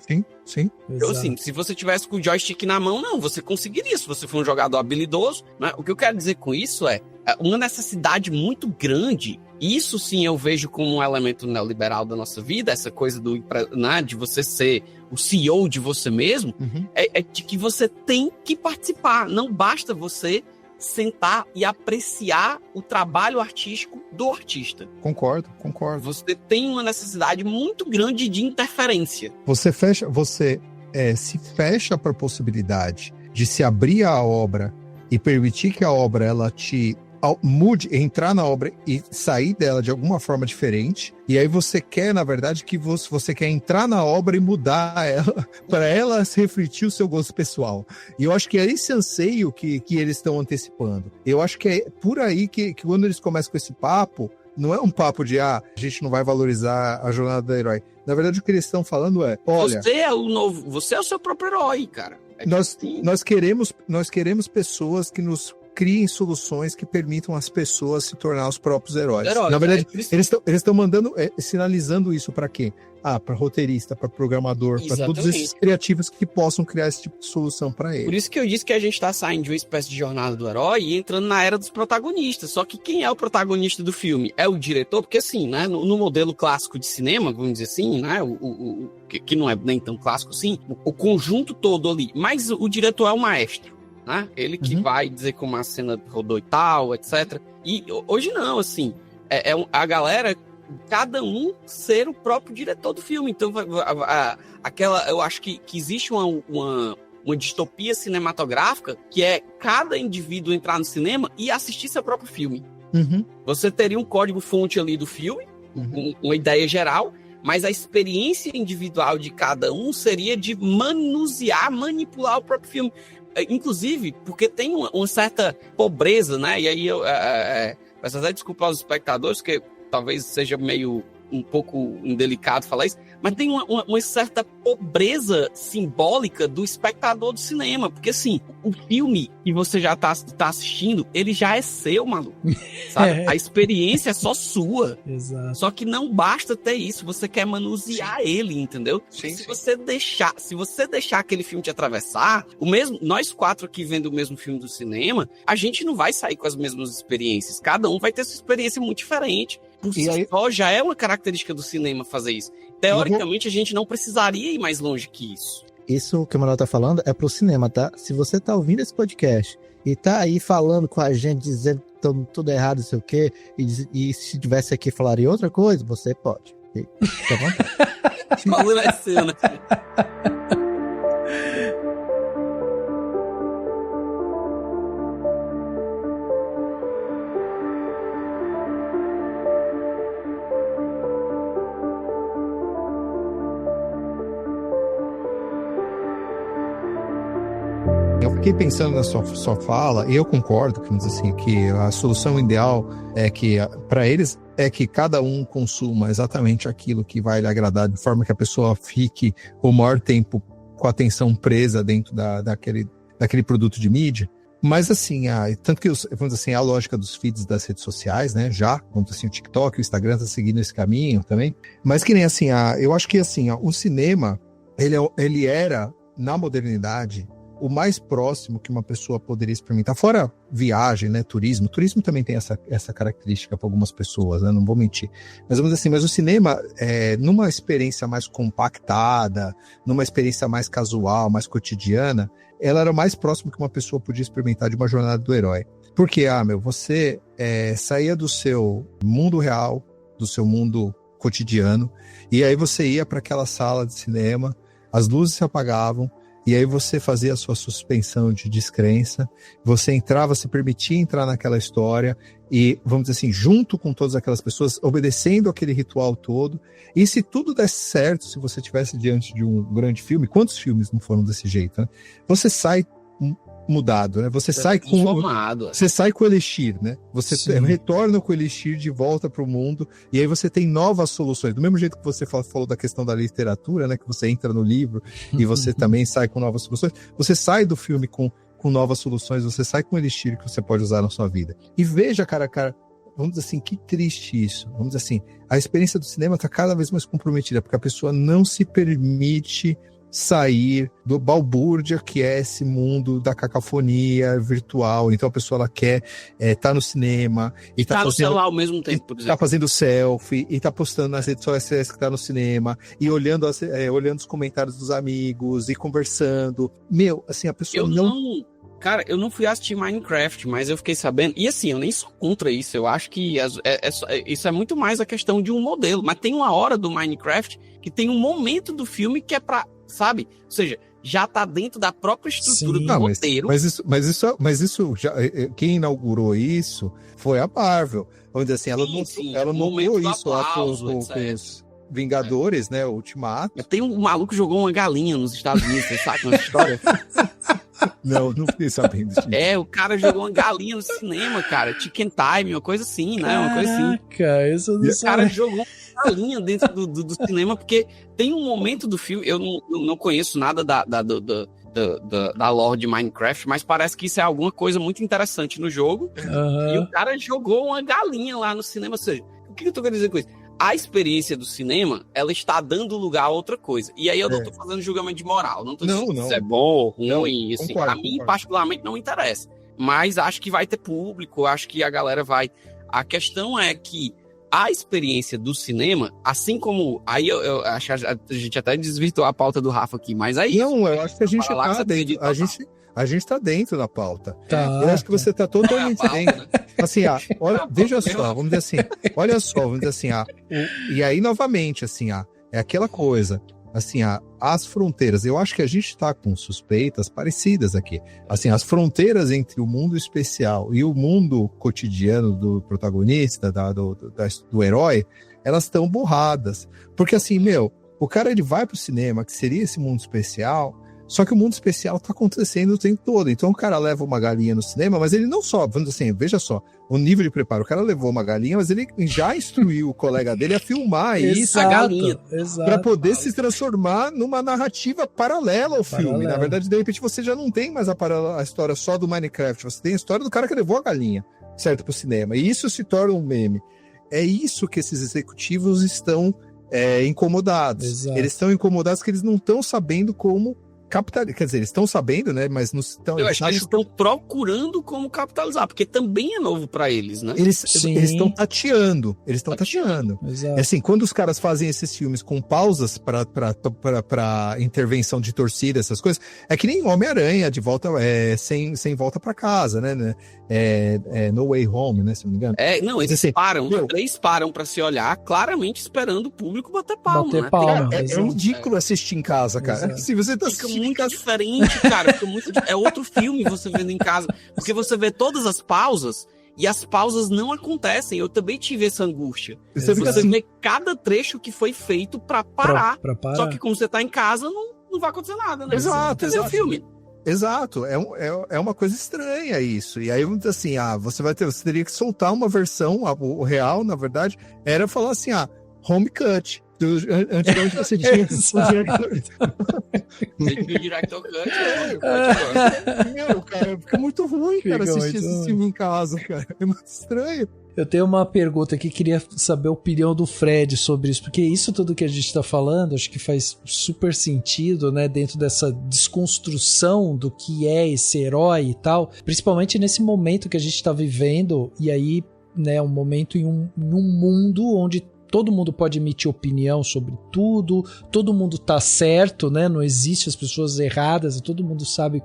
Então, assim, se você tivesse com o joystick na mão, não, você conseguiria, se você for um jogador habilidoso, né? O que eu quero dizer com isso é uma necessidade muito grande. Isso sim eu vejo como um elemento neoliberal da nossa vida, essa coisa né, de você ser o CEO de você mesmo, é de que você tem que participar, não basta você sentar e apreciar o trabalho artístico do artista. Concordo. Você tem uma necessidade muito grande de interferência. Você se fecha para a possibilidade de se abrir a obra e permitir que a obra ela te mude, entrar na obra e sair dela de alguma forma diferente, e aí você quer, na verdade, que você quer entrar na obra e mudar ela, para ela refletir o seu gosto pessoal. E eu acho que é esse anseio que eles estão antecipando. Eu acho que é por aí que quando eles começam com esse papo, não é um papo de, a gente não vai valorizar a jornada do herói. Na verdade, o que eles estão falando é, olha... Você é o seu próprio herói, cara. Nós queremos pessoas que nos criem soluções que permitam as pessoas se tornar os próprios heróis. Na verdade, eles estão mandando, sinalizando isso para quem? Para roteirista, para programador, para todos esses criativos que possam criar esse tipo de solução para eles. Por isso que eu disse que a gente tá saindo de uma espécie de jornada do herói e entrando na era dos protagonistas. Só que quem é o protagonista do filme? É o diretor? Porque assim, né, no modelo clássico de cinema, vamos dizer assim, né, que não é nem tão clássico assim, o conjunto todo ali. Mas o diretor é o maestro. Né? Ele que vai dizer como a cena rodou e tal, etc. E hoje não, assim, a galera, cada um ser o próprio diretor do filme. Então, eu acho que existe uma distopia cinematográfica que é cada indivíduo entrar no cinema e assistir seu próprio filme. Você teria um código-fonte ali do filme, uma ideia geral, mas a experiência individual de cada um seria de manipular o próprio filme. Inclusive, porque tem uma certa pobreza, né? E aí eu peço até desculpar aos espectadores, que talvez seja meio um pouco indelicado falar isso, mas tem uma certa pobreza simbólica do espectador do cinema, porque assim, o filme que você já tá assistindo, ele já é seu, maluco, sabe? A experiência é só sua. Exato. Só que não basta ter isso, você quer manusear ele, entendeu? Se você deixar aquele filme te atravessar, nós 4 aqui vendo o mesmo filme do cinema, a gente não vai sair com as mesmas experiências, cada um vai ter sua experiência muito diferente. Por si só, já é uma característica do cinema fazer isso. Teoricamente, a gente não precisaria ir mais longe que isso. Isso que o Manuel tá falando é pro cinema, tá? Se você tá ouvindo esse podcast e tá aí falando com a gente, dizendo que estamos tudo errado, não sei o quê, e se tivesse aqui falaria outra coisa, você pode. Fica à vontade. Falando é seu, né? Fiquei pensando na sua fala, e eu concordo, vamos dizer assim, que a solução ideal é que, para eles, é que cada um consuma exatamente aquilo que vai lhe agradar, de forma que a pessoa fique o maior tempo com a atenção presa dentro daquele produto de mídia. Mas assim, tanto que, vamos dizer assim, a lógica dos feeds das redes sociais, né, vamos dizer assim, o TikTok, o Instagram tá seguindo esse caminho também, mas que nem assim, eu acho que assim, o cinema, ele era, na modernidade, o mais próximo que uma pessoa poderia experimentar, fora viagem, né, turismo também tem essa característica para algumas pessoas, né, não vou mentir, mas vamos dizer assim, mas o cinema, numa experiência mais compactada, numa experiência mais casual, mais cotidiana, ela era o mais próximo que uma pessoa podia experimentar de uma jornada do herói, porque, você saía do seu mundo real, do seu mundo cotidiano, e aí você ia para aquela sala de cinema, as luzes se apagavam, e aí você fazia a sua suspensão de descrença, você entrava, se permitia entrar naquela história e, vamos dizer assim, junto com todas aquelas pessoas, obedecendo aquele ritual todo. E se tudo desse certo, se você estivesse diante de um grande filme, quantos filmes não foram desse jeito, né? Você sai mudado, né? Você sai com o Elixir, né? Você retorna com o Elixir de volta para o mundo e aí você tem novas soluções. Do mesmo jeito que você falou da questão da literatura, né? Que você entra no livro e você também sai com novas soluções. Você sai do filme com novas soluções, você sai com o Elixir que você pode usar na sua vida. E veja, cara, vamos dizer assim, que triste isso. Vamos dizer assim, a experiência do cinema está cada vez mais comprometida, porque a pessoa não se permite sair do balbúrdia que é esse mundo da cacofonia virtual. Então a pessoa ela quer estar no cinema e tá no celular ao mesmo tempo, por exemplo. Tá fazendo selfie e tá postando nas redes sociais que tá no cinema e olhando os comentários dos amigos e conversando. Meu, assim, a pessoa Cara, eu não fui assistir Minecraft, mas eu fiquei sabendo. E assim, eu nem sou contra isso. Eu acho que isso é muito mais a questão de um modelo. Mas tem uma hora do Minecraft que tem um momento do filme que é pra, sabe? Ou seja, já tá dentro da própria estrutura do roteiro. Mas isso já, quem inaugurou isso foi a Marvel. Vamos dizer assim, ela não criou isso lá com os Vingadores, né? O Ultimato. Tem um maluco que jogou uma galinha nos Estados Unidos, você sabe essa história? Não fiquei sabendo disso. O cara jogou uma galinha no cinema, cara. Chicken Time, uma coisa assim, né? Uma coisa assim. Caraca, isso não O cara jogou uma galinha dentro do cinema, porque tem um momento do filme, eu não conheço nada da lore de Minecraft, mas parece que isso é alguma coisa muito interessante no jogo. E o cara jogou uma galinha lá no cinema. Ou seja, o que eu tô querendo dizer com isso? A experiência do cinema, ela está dando lugar a outra coisa. E aí eu não tô fazendo julgamento de moral. Não tô dizendo se isso é bom ou ruim. Assim, a mim, particularmente, não interessa. Mas acho que vai ter público, acho que a galera vai... A questão é que a experiência do cinema, assim como... Aí eu acho que a gente até desvirtuou a pauta do Rafa aqui, mas aí... Não, eu acho que a gente tá dentro. A gente tá dentro da pauta. Tá, eu acho que você tá totalmente dentro. Né? Assim, olha, veja só, vamos dizer assim, olha só, vamos dizer assim, e aí novamente, assim, é aquela coisa, assim, as fronteiras, eu acho que a gente tá com suspeitas parecidas aqui. Assim, as fronteiras entre o mundo especial e o mundo cotidiano do protagonista, do herói, elas estão borradas. Porque assim, o cara ele vai pro cinema, que seria esse mundo especial. Só que o mundo especial tá acontecendo o tempo todo. Então o cara leva uma galinha no cinema, mas ele não só, vamos dizer assim, veja só, o nível de preparo. O cara levou uma galinha, mas ele já instruiu o colega dele a filmar isso, a galinha, para poder se transformar numa narrativa paralela ao filme. Na verdade, de repente, você já não tem mais a história só do Minecraft, você tem a história do cara que levou a galinha, certo, pro cinema. E isso se torna um meme. É isso que esses executivos estão incomodados. Exato. Eles estão incomodados porque eles não estão sabendo como capitalizar, quer dizer, eles estão sabendo, né? Mas não estão. Eu acho que eles estão procurando como capitalizar, porque também é novo para eles, né? Eles estão tateando. Eles estão tateando. Exato. Assim, quando os caras fazem esses filmes com pausas para intervenção de torcida, essas coisas, é que nem Homem-Aranha de volta, sem volta para casa, né? No Way Home, né? Se não me engano. Eles assim, param, os três param para se olhar, claramente esperando o público bater palma. Bater palma. É ridículo assistir em casa, cara. Exato. Se você tá muito diferente, cara. É outro filme você vendo em casa. Porque você vê todas as pausas e as pausas não acontecem. Eu também tive essa angústia. Você vê cada trecho que foi feito pra parar. Pra parar. Só que como você tá em casa, não vai acontecer nada, né? Exato. O filme. Exato, é uma coisa estranha isso. E aí, assim, você teria que soltar uma versão, o real, na verdade, era falar assim, home cut. Antigamente você tinha o Director Cut. Cara, fica muito ruim, cara, assistir esse filme em casa, cara. É muito estranho. Eu tenho uma pergunta aqui, queria saber a opinião do Fred sobre isso, porque isso tudo que a gente tá falando, acho que faz super sentido, né, dentro dessa desconstrução do que é esse herói e tal, principalmente nesse momento que a gente tá vivendo, e aí, né, um momento em um mundo onde todo mundo pode emitir opinião sobre tudo, todo mundo tá certo, né? Não existe as pessoas erradas, todo mundo sabe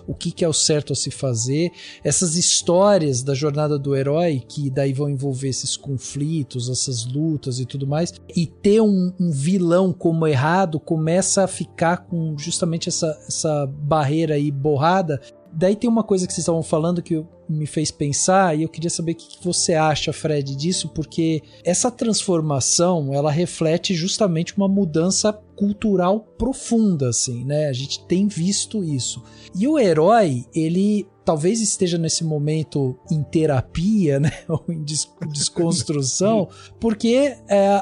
o que é o certo a se fazer. Essas histórias da jornada do herói, que daí vão envolver esses conflitos, essas lutas e tudo mais, e ter um vilão como errado, começa a ficar com justamente essa barreira aí borrada. Daí tem uma coisa que vocês estavam falando que me fez pensar, e eu queria saber o que você acha, Fred, disso, porque essa transformação, ela reflete justamente uma mudança cultural profunda, assim, né? A gente tem visto isso. E o herói, ele talvez esteja nesse momento em terapia, né? Ou em desconstrução, porque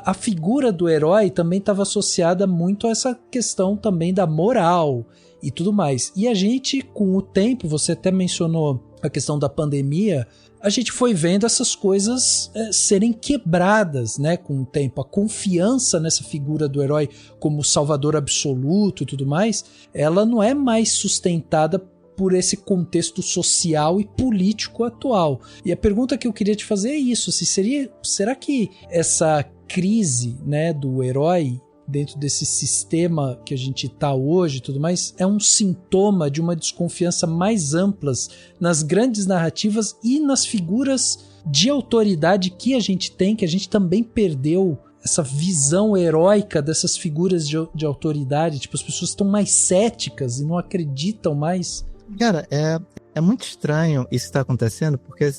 a figura do herói também estava associada muito a essa questão também da moral e tudo mais. E a gente, com o tempo, você até mencionou a questão da pandemia, a gente foi vendo essas coisas serem quebradas, né, com o tempo. A confiança nessa figura do herói como salvador absoluto e tudo mais, ela não é mais sustentada por esse contexto social e político atual. E a pergunta que eu queria te fazer é isso, será que essa crise, né, do herói dentro desse sistema que a gente está hoje e tudo mais, é um sintoma de uma desconfiança mais ampla nas grandes narrativas e nas figuras de autoridade que a gente tem, que a gente também perdeu essa visão heróica dessas figuras de autoridade. Tipo, as pessoas estão mais céticas e não acreditam mais. Cara, é muito estranho isso que está acontecendo, porque,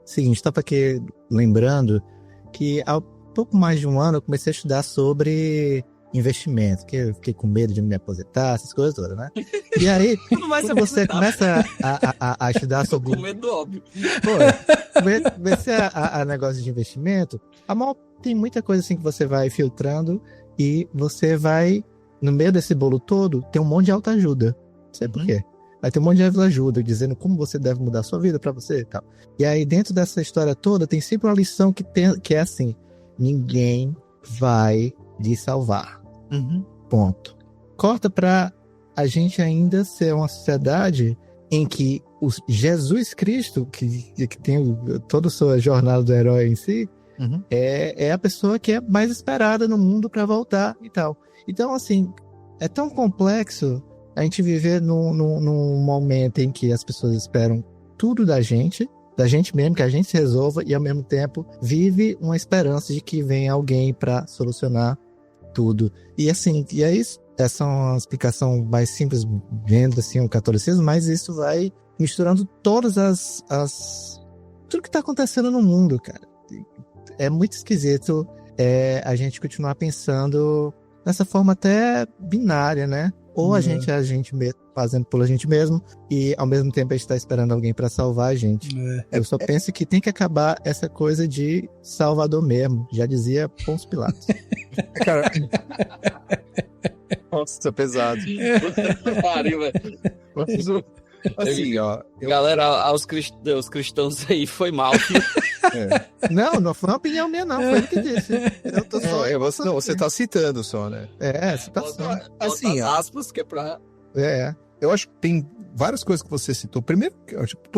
seguinte, estava aqui lembrando que há pouco mais de um ano eu comecei a estudar sobre investimento, que eu fiquei com medo de me aposentar, essas coisas todas, né? E aí, quando você começa a estudar sobre... Com medo óbvio. Comecei a negócio de investimento, tem muita coisa assim que você vai filtrando e você vai, no meio desse bolo todo, tem um monte de autoajuda. Não sei por quê. Vai ter um monte de autoajuda dizendo como você deve mudar a sua vida pra você e tal. E aí, dentro dessa história toda, tem sempre uma lição que é assim: ninguém vai lhe salvar. Ponto. Corta pra a gente ainda ser uma sociedade em que o Jesus Cristo, que tem toda a sua jornada do herói em si, é a pessoa que é mais esperada no mundo pra voltar e tal. Então, assim, é tão complexo a gente viver num momento em que as pessoas esperam tudo da gente mesmo, que a gente se resolva, e ao mesmo tempo vive uma esperança de que venha alguém para solucionar tudo. E assim, e é isso. Essa é uma explicação mais simples, vendo assim o catolicismo, mas isso vai misturando todas tudo que tá acontecendo no mundo, cara. É muito esquisito a gente continuar pensando dessa forma até binária, né? Ou a gente fazendo por a gente mesmo, e ao mesmo tempo a gente tá esperando alguém pra salvar a gente. Eu só penso que tem que acabar essa coisa de salvador mesmo. Já dizia Pôncio Pilatos. Cara... Nossa, pesado. Pariu, velho. Assim, ó... Galera, os cristãos aí, foi mal. Não foi uma opinião minha, não. Foi ele que disse. Eu tô só... você tá citando só, né? Citação. Assim, aspas, que é pra... Eu acho que tem várias coisas que você citou. Primeiro,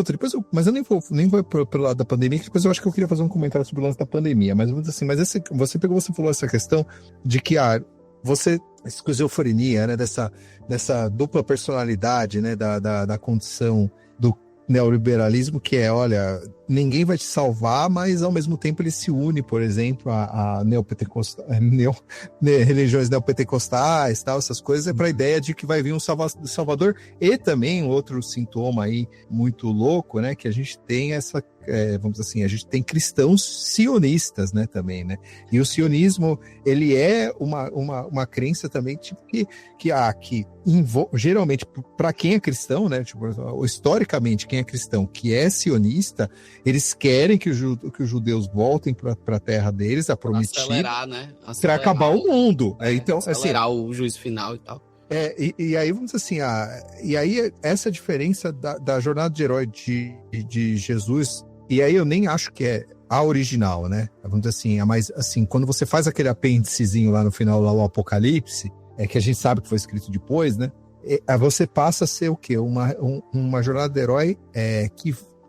depois mas eu nem vou pelo lado da pandemia, que depois eu acho que eu queria fazer um comentário sobre o lance da pandemia. Mas vamos dizer assim, você falou essa questão de que esquizofrenia, né, dessa dupla personalidade, né, da condição do neoliberalismo, que é, olha, ninguém vai te salvar, mas ao mesmo tempo ele se une, por exemplo, a religiões neopentecostais, tal, essas coisas, é para a ideia de que vai vir um salvador. E também outro sintoma aí muito louco, né, que a gente tem vamos dizer assim, a gente tem cristãos sionistas, né, também, né, e o sionismo, ele é uma crença também, tipo, que geralmente, para quem é cristão, né, tipo, historicamente, quem é cristão, que é sionista, eles querem que os judeus voltem para a terra deles, a prometida, acelerar, né, para acabar o mundo. Então, acelerar assim, o juízo final e tal. E aí, vamos dizer assim, e aí essa diferença da jornada de herói de Jesus, e aí eu nem acho que é a original, né? Vamos dizer assim, mas assim, quando você faz aquele apêndicezinho lá no final, lá o Apocalipse, que a gente sabe que foi escrito depois, né? Você passa a ser o quê? Uma jornada de herói,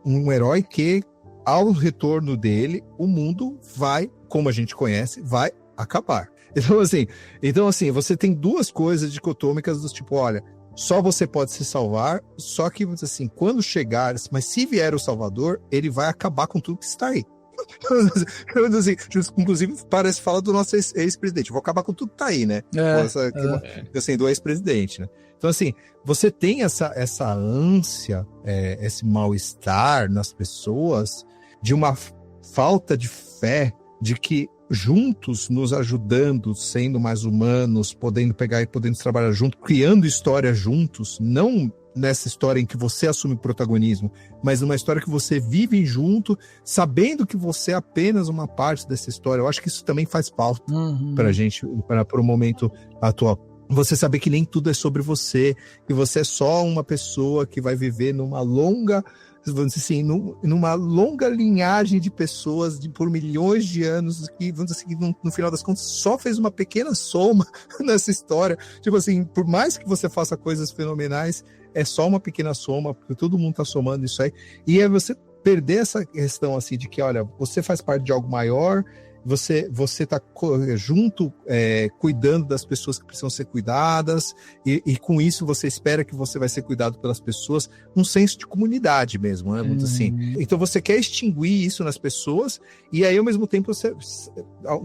um herói que, ao retorno dele, o mundo vai, como a gente conhece, vai acabar. Então assim, você tem duas coisas dicotômicas do tipo, olha, só você pode se salvar, só que, assim, quando chegar, mas se vier o Salvador, ele vai acabar com tudo que está aí. Assim, inclusive, parece falar do nosso ex-presidente. Vou acabar com tudo que tá aí, né? Assim, do ex-presidente, né? Então, assim, você tem essa ânsia, esse mal-estar nas pessoas, de uma falta de fé, de que juntos, nos ajudando, sendo mais humanos, podendo pegar e podendo trabalhar junto, criando história juntos, não nessa história em que você assume protagonismo, mas numa história que você vive junto, sabendo que você é apenas uma parte dessa história. Eu acho que isso também faz falta pra gente, para o momento atual. Você saber que nem tudo é sobre você, que você é só uma pessoa que vai viver numa longa vamos dizer assim, numa longa linhagem de pessoas por milhões de anos que, vamos dizer assim, no final das contas, só fez uma pequena soma nessa história. Tipo assim, por mais que você faça coisas fenomenais, é só uma pequena soma, porque todo mundo tá somando isso aí. E é você perder essa questão assim de que, olha, você faz parte de algo maior, você tá junto, cuidando das pessoas que precisam ser cuidadas, e com isso você espera que você vai ser cuidado pelas pessoas, um senso de comunidade mesmo, né? Muito assim. Então você quer extinguir isso nas pessoas, e aí ao mesmo tempo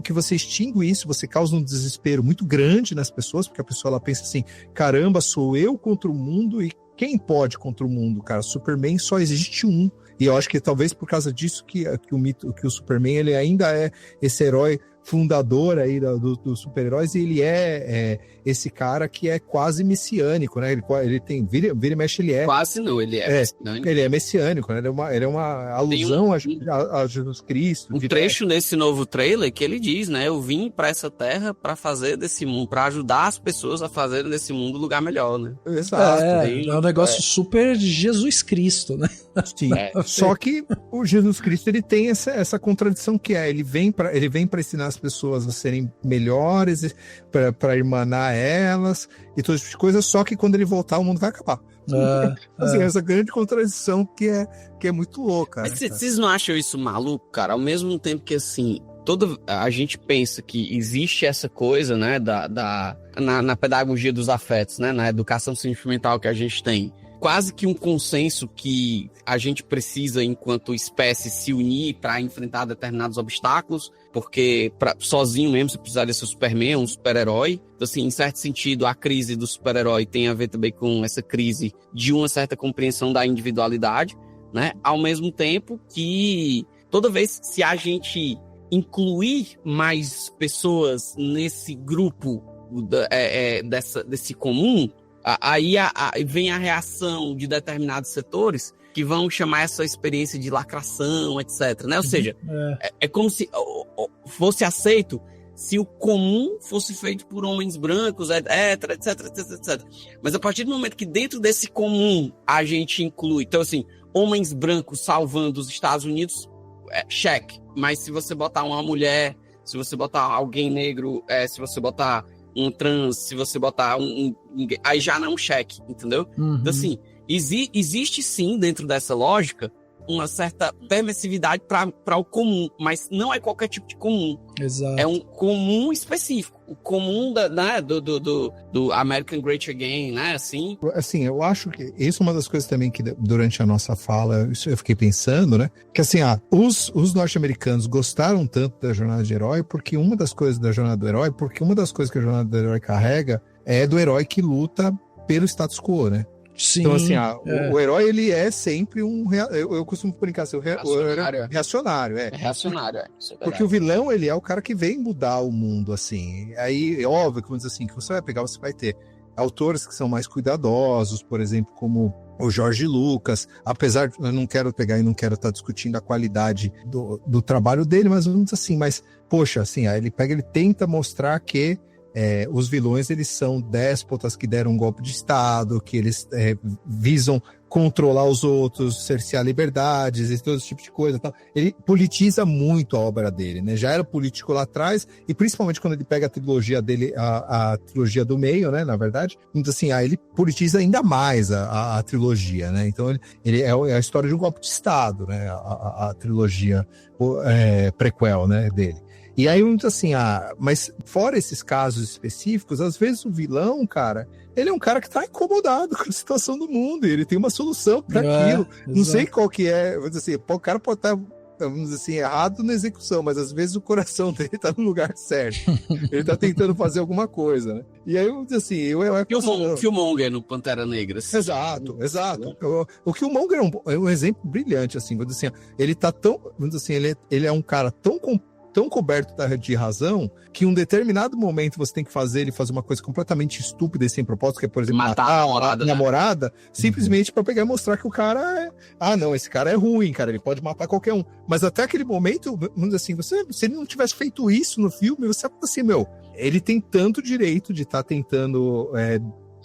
que você extingue isso, você causa um desespero muito grande nas pessoas, porque a pessoa ela pensa assim, caramba, sou eu contra o mundo, e quem pode contra o mundo, cara? Superman só existe um. E eu acho que talvez por causa disso que o Superman ele ainda é esse herói fundador aí dos super-heróis, e ele é esse cara que é quase messiânico, né? Ele tem, vira e mexe, ele é... Quase não, ele é messiânico. Ele é messiânico, né? Ele é uma alusão a Jesus Cristo. Um trecho nesse novo trailer que ele diz, né? Eu vim pra essa terra pra fazer desse mundo, pra ajudar as pessoas a fazerem desse mundo um lugar melhor, né? Exato. É um negócio super Jesus Cristo, né? Sim. Só que o Jesus Cristo, ele tem essa contradição que ele vem pra ensinar as pessoas a serem melhores, para irmanar elas e todo tipo de coisa, só que quando ele voltar o mundo vai acabar. Assim, essa grande contradição que é muito louca. Mas vocês não acham isso maluco, cara? Ao mesmo tempo que assim, a gente pensa que existe essa coisa, né, na pedagogia dos afetos, né, na educação sentimental que a gente tem, quase que um consenso que a gente precisa, enquanto espécie, se unir para enfrentar determinados obstáculos, porque sozinho mesmo você precisaria ser Superman, um super-herói. Então, assim, em certo sentido, a crise do super-herói tem a ver também com essa crise de uma certa compreensão da individualidade, né? Ao mesmo tempo que toda vez se a gente incluir mais pessoas nesse grupo desse comum, aí vem a reação de determinados setores que vão chamar essa experiência de lacração, etc, né? Ou seja, é como se fosse aceito se o comum fosse feito por homens brancos, etc, etc. Mas a partir do momento que dentro desse comum a gente inclui, então assim, homens brancos salvando os Estados Unidos, cheque. Mas se você botar uma mulher, se você botar alguém negro, se você botar um trans, se você botar aí já não é um cheque, entendeu? Então, assim, existe sim, dentro dessa lógica, uma certa permissividade para o comum, mas não é qualquer tipo de comum. Exato. É um comum específico. O comum do American Great Again, né? Assim, eu acho que isso é uma das coisas também que durante a nossa fala eu fiquei pensando, né? Que assim, os norte-americanos gostaram tanto da jornada de herói porque uma das coisas que a jornada do herói carrega é do herói que luta pelo status quo, né? Sim, então, assim, o herói, ele é sempre eu costumo brincar assim, o herói reacionário, É reacionário, isso é verdade. Porque o vilão, ele é o cara que vem mudar o mundo, assim. Aí, é óbvio, como diz assim, que você vai ter autores que são mais cuidadosos, por exemplo, como o Jorge Lucas, apesar de eu não quero estar discutindo a qualidade do trabalho dele, mas vamos dizer assim, poxa, assim, aí ele tenta mostrar que os vilões, eles são déspotas que deram um golpe de Estado, que eles visam controlar os outros, cercear liberdades e todo esse tipo de coisa. Tal. Ele politiza muito a obra dele, né? Já era político lá atrás, e principalmente quando ele pega a trilogia dele, a trilogia do meio, né, na verdade. Então, assim, ele politiza ainda mais a trilogia, né? Então, ele é a história de um golpe de Estado, né? A trilogia prequel, né, dele. E aí, muito assim, mas fora esses casos específicos, às vezes o vilão, cara, ele é um cara que tá incomodado com a situação do mundo, e ele tem uma solução para aquilo. Não sei qual que é, vamos dizer assim, o cara pode estar, vamos dizer assim, errado na execução, mas às vezes o coração dele tá no lugar certo. Ele tá tentando fazer alguma coisa, né? E aí, vamos dizer assim, Killmonger no Pantera Negra. Assim. Exato. O Killmonger é um exemplo brilhante, assim, vamos dizer assim, ele tá tão, vamos dizer assim, ele é um cara tão coberto de razão, que em um determinado momento você tem que fazer uma coisa completamente estúpida e sem propósito, que é, por exemplo, matar a namorada, simplesmente para pegar e mostrar que o cara não, esse cara é ruim, cara, ele pode matar qualquer um. Mas até aquele momento, vamos dizer assim, se ele não tivesse feito isso no filme, você fala assim, ele tem tanto direito de estar tentando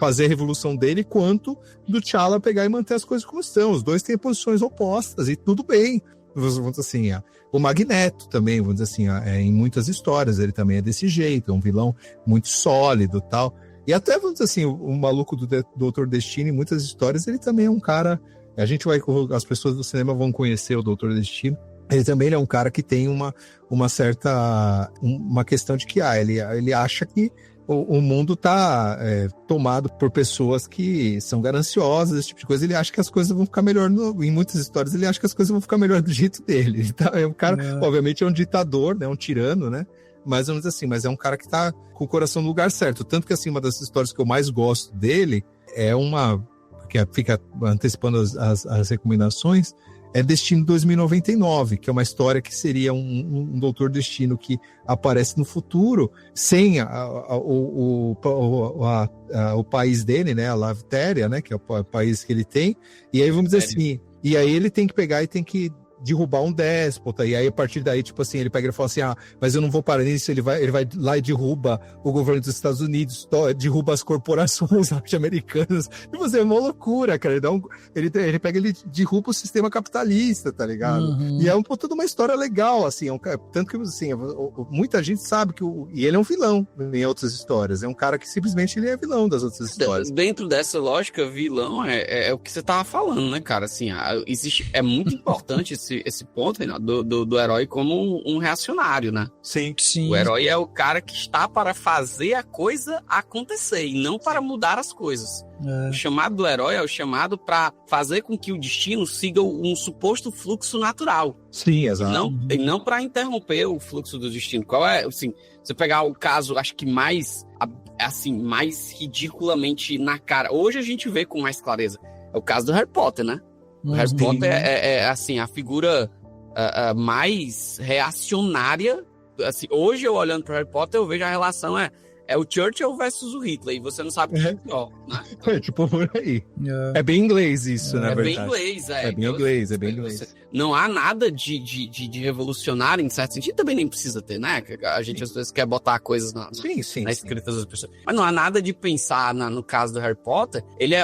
fazer a revolução dele, quanto do T'Challa pegar e manter as coisas como estão. Os dois têm posições opostas e tudo bem. Vamos dizer assim, o Magneto também, vamos dizer assim, em muitas histórias ele também é desse jeito, é um vilão muito sólido e tal. E até, vamos dizer assim, o maluco do Doutor Destino, em muitas histórias, ele também é um cara... as pessoas do cinema vão conhecer o Doutor Destino. Ele também é um cara que tem uma certa... uma questão de que ele acha que o mundo está tomado por pessoas que são gananciosas, esse tipo de coisa. Ele acha que as coisas vão ficar melhor. Em muitas histórias, ele acha que as coisas vão ficar melhor do jeito dele. Então, é um cara, obviamente, é um ditador, né? Um tirano, né? Mas vamos dizer assim, mas é um cara que tá com o coração no lugar certo. Tanto que, assim, uma das histórias que eu mais gosto dele é uma... que fica antecipando as recomendações, é Destino 2099, que é uma história que seria um Doutor Destino que aparece no futuro, sem o país dele, né, a Lavtéria, né, que é o país que ele tem, e aí vamos dizer assim, e aí ele tem que pegar e tem que derrubar um déspota, e aí a partir daí, tipo assim, ele pega e fala assim, mas eu não vou parar nisso, ele vai lá e derruba o governo dos Estados Unidos, derruba as corporações norte-americanas, e você é uma loucura, cara, ele pega, ele derruba o sistema capitalista, tá ligado? Uhum. E é toda uma história legal, assim, tanto que, assim, muita gente sabe que e ele é um vilão em outras histórias, é um cara que simplesmente ele é vilão das outras histórias. Dentro dessa lógica, vilão é o que você tava falando, né, cara, assim, é muito importante esse ponto, né, do herói como um reacionário, né? Sim. O herói é o cara que está para fazer a coisa acontecer e não para mudar as coisas. O chamado do herói é o chamado para fazer com que o destino siga um suposto fluxo natural. Sim, exato. E não para interromper o fluxo do destino. Qual é, assim, você pegar o caso, acho que mais ridiculamente na cara. Hoje a gente vê com mais clareza. É o caso do Harry Potter, né? O Harry Potter é assim, a figura mais reacionária. Assim, hoje, eu olhando para Harry Potter, eu vejo a relação é o Churchill versus o Hitler, e você não sabe o que é pior, né? É tipo por aí. É bem inglês isso, na verdade. Bem inglês, é bem inglês, é bem inglês. Não há nada de revolucionário, em certo sentido, também nem precisa ter, né? A gente às vezes quer botar coisas na escrita das pessoas. Mas não há nada de pensar no caso do Harry Potter. Ele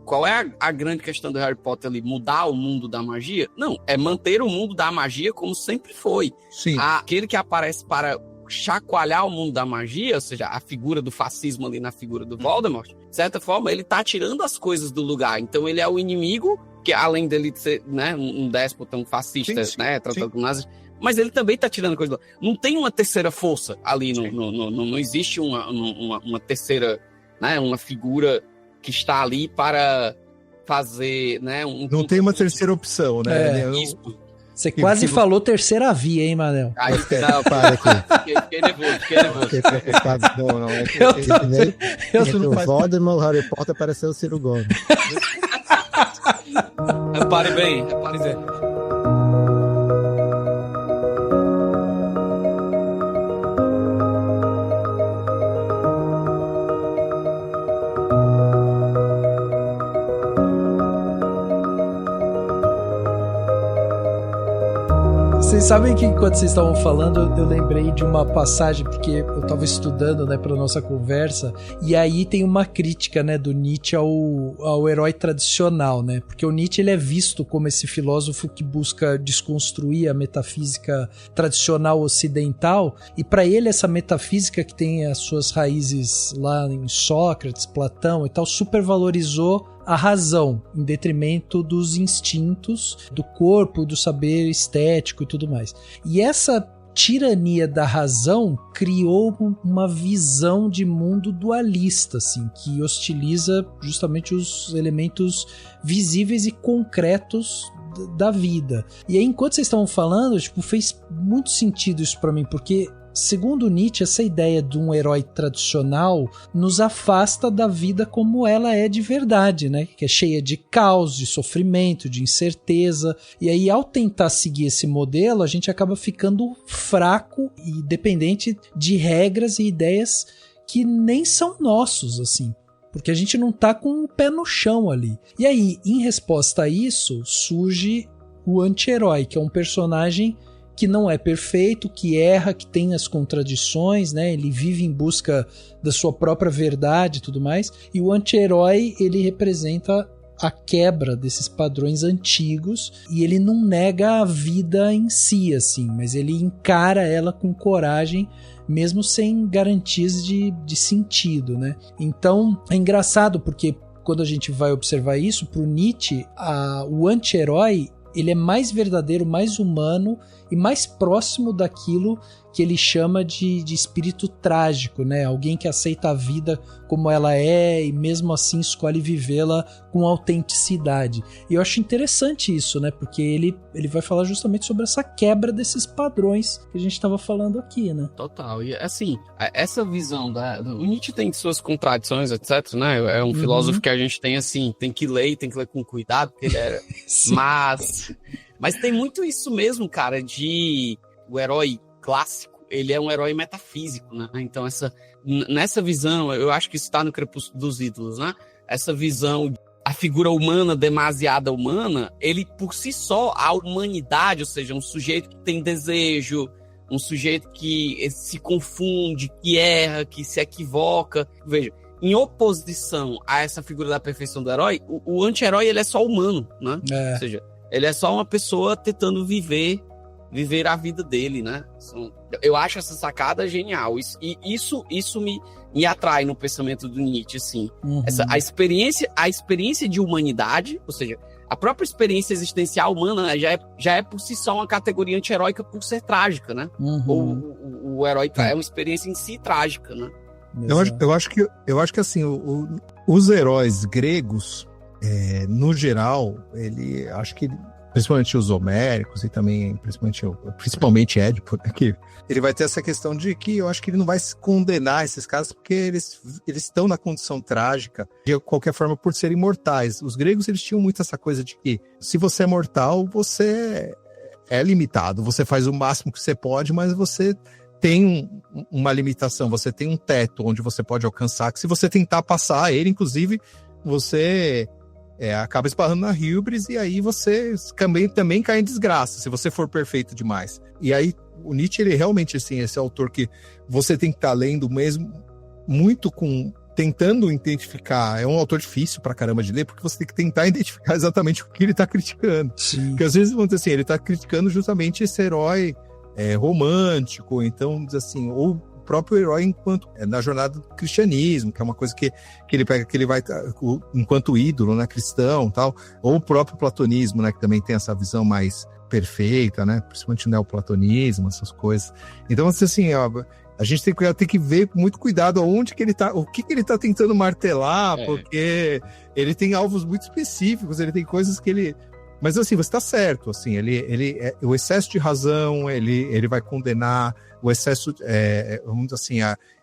qual é a grande questão do Harry Potter ali? Mudar o mundo da magia? Não, é manter o mundo da magia como sempre foi. Sim. Aquele que aparece para chacoalhar o mundo da magia, ou seja, a figura do fascismo ali na figura do Voldemort, de certa forma, ele tá tirando as coisas do lugar. Então ele é o inimigo, que além dele ser, né, um déspota, um fascista, sim, né, tratado com nazis, mas ele também tá tirando coisa do lugar. Não tem uma terceira força ali, não existe uma terceira, né, uma figura que está ali para fazer, né, não tem uma terceira opção, né? Isso. Você quase falou terceira via, hein, Manel? Ai, não, para aqui. Fiquei nervoso. Fiquei preocupado. Não. O Voldemort, o Harry Potter, pareceu o Ciro Gomes. Repare bem. Vocês sabem que enquanto vocês estavam falando, eu lembrei de uma passagem, porque eu estava estudando, né, para nossa conversa, e aí tem uma crítica, né, do Nietzsche ao herói tradicional, né, porque o Nietzsche ele é visto como esse filósofo que busca desconstruir a metafísica tradicional ocidental, e para ele essa metafísica que tem as suas raízes lá em Sócrates, Platão e tal, supervalorizou a razão, em detrimento dos instintos do corpo, do saber estético e tudo mais. E essa tirania da razão criou uma visão de mundo dualista, assim, que hostiliza justamente os elementos visíveis e concretos da vida. E aí, enquanto vocês estavam falando, tipo, fez muito sentido isso pra mim, porque segundo Nietzsche, essa ideia de um herói tradicional nos afasta da vida como ela é de verdade, né? Que é cheia de caos, de sofrimento, de incerteza. E aí, ao tentar seguir esse modelo, a gente acaba ficando fraco e dependente de regras e ideias que nem são nossos, assim. Porque a gente não tá com o pé no chão ali. E aí, em resposta a isso, surge o anti-herói, que é um personagem que não é perfeito, que erra, que tem as contradições, né? Ele vive em busca da sua própria verdade e tudo mais. E o anti-herói, ele representa a quebra desses padrões antigos, e ele não nega a vida em si, assim, mas ele encara ela com coragem, mesmo sem garantias de sentido, né? Então, é engraçado, porque quando a gente vai observar isso, pro Nietzsche, o anti-herói, ele é mais verdadeiro, mais humano e mais próximo daquilo que ele chama de espírito trágico, né? Alguém que aceita a vida como ela é e mesmo assim escolhe vivê-la com autenticidade. E eu acho interessante isso, né? Porque ele vai falar justamente sobre essa quebra desses padrões que a gente estava falando aqui, né? Total. E assim, essa visão o Nietzsche tem suas contradições, etc, né? É um filósofo que a gente tem assim, tem que ler com cuidado, porque ele era... mas tem muito isso mesmo, cara, de o herói clássico, ele é um herói metafísico, né? Então nessa visão, eu acho que isso está no Crepúsculo dos Ídolos, né? Essa visão, a figura humana, demasiada humana, ele por si só, a humanidade, ou seja, um sujeito que tem desejo, um sujeito que se confunde, que erra, que se equivoca. Veja, em oposição a essa figura da perfeição do herói, o anti-herói, ele é só humano, né? Ou seja, ele é só uma pessoa tentando viver a vida dele, né? Eu acho essa sacada genial. Isso me atrai no pensamento do Nietzsche, assim. A experiência de humanidade, ou seja, a própria experiência existencial humana já é por si só uma categoria anti-heróica por ser trágica, né? O herói é uma experiência em si trágica, né? Eu acho que assim, os heróis gregos, no geral, acho que principalmente os homéricos e também principalmente Édipo, né, que ele vai ter essa questão de que eu acho que ele não vai se condenar esses caras porque eles estão na condição trágica de qualquer forma por serem mortais. Os gregos, eles tinham muito essa coisa de que se você é mortal, você é limitado, você faz o máximo que você pode, mas você tem uma limitação, você tem um teto onde você pode alcançar, que se você tentar passar ele, inclusive, você acaba esbarrando na híbris e aí você também cai em desgraça, se você for perfeito demais. E aí, o Nietzsche, ele realmente, assim, esse autor que você tem que estar lendo mesmo, muito tentando identificar, é um autor difícil pra caramba de ler, porque você tem que tentar identificar exatamente o que ele tá criticando. Sim. Porque às vezes, vamos dizer assim, ele tá criticando justamente esse herói romântico, então, assim, ou o próprio herói enquanto na jornada do cristianismo, que é uma coisa que ele pega, que ele vai enquanto ídolo, né, cristão, tal, ou o próprio platonismo, né, que também tem essa visão mais perfeita, né, principalmente o neoplatonismo, essas coisas. Então, assim, a gente tem que ver com muito cuidado aonde que ele tá, o que ele tá tentando martelar, porque ele tem alvos muito específicos, ele tem coisas que ele... Mas, assim, você tá certo, assim, o excesso de razão, ele vai condenar o excesso, vamos dizer assim,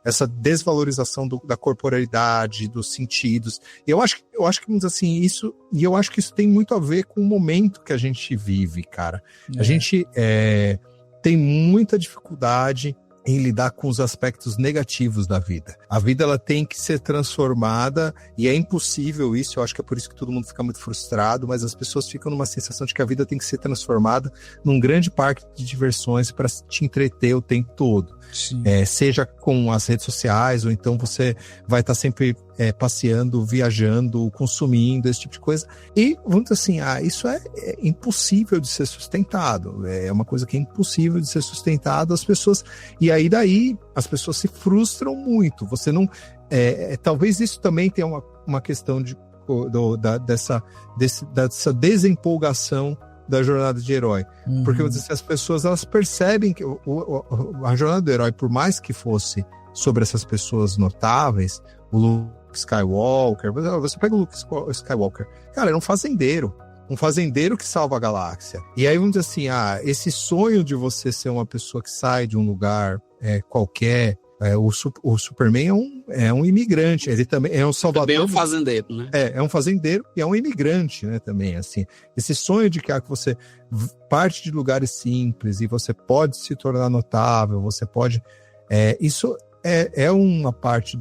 essa desvalorização da corporalidade, dos sentidos. E eu acho que, vamos dizer assim, isso tem muito a ver com o momento que a gente vive, cara. A gente tem muita dificuldade em lidar com os aspectos negativos da vida. A vida, ela tem que ser transformada e é impossível isso, eu acho que é por isso que todo mundo fica muito frustrado, mas as pessoas ficam numa sensação de que a vida tem que ser transformada num grande parque de diversões para te entreter o tempo todo. Seja com as redes sociais, ou então você vai estar sempre passeando, viajando, consumindo, esse tipo de coisa. E, vamos dizer assim, isso é impossível de ser sustentado. É uma coisa que é impossível de ser sustentado. E aí daí as pessoas se frustram muito. Você não... talvez isso também tenha uma questão dessa desempolgação da jornada de herói. Porque as pessoas, elas percebem que a jornada do herói, por mais que fosse sobre essas pessoas notáveis, o Luke Skywalker, você pega o Luke Skywalker, cara, é um fazendeiro que salva a galáxia. E aí vamos dizer assim, esse sonho de você ser uma pessoa que sai de um lugar qualquer, o Superman é um imigrante, ele também é um salvador. Também é um fazendeiro, né? É um fazendeiro e é um imigrante, né, também, assim. Esse sonho de que você parte de lugares simples e você pode se tornar notável, você pode... isso é uma parte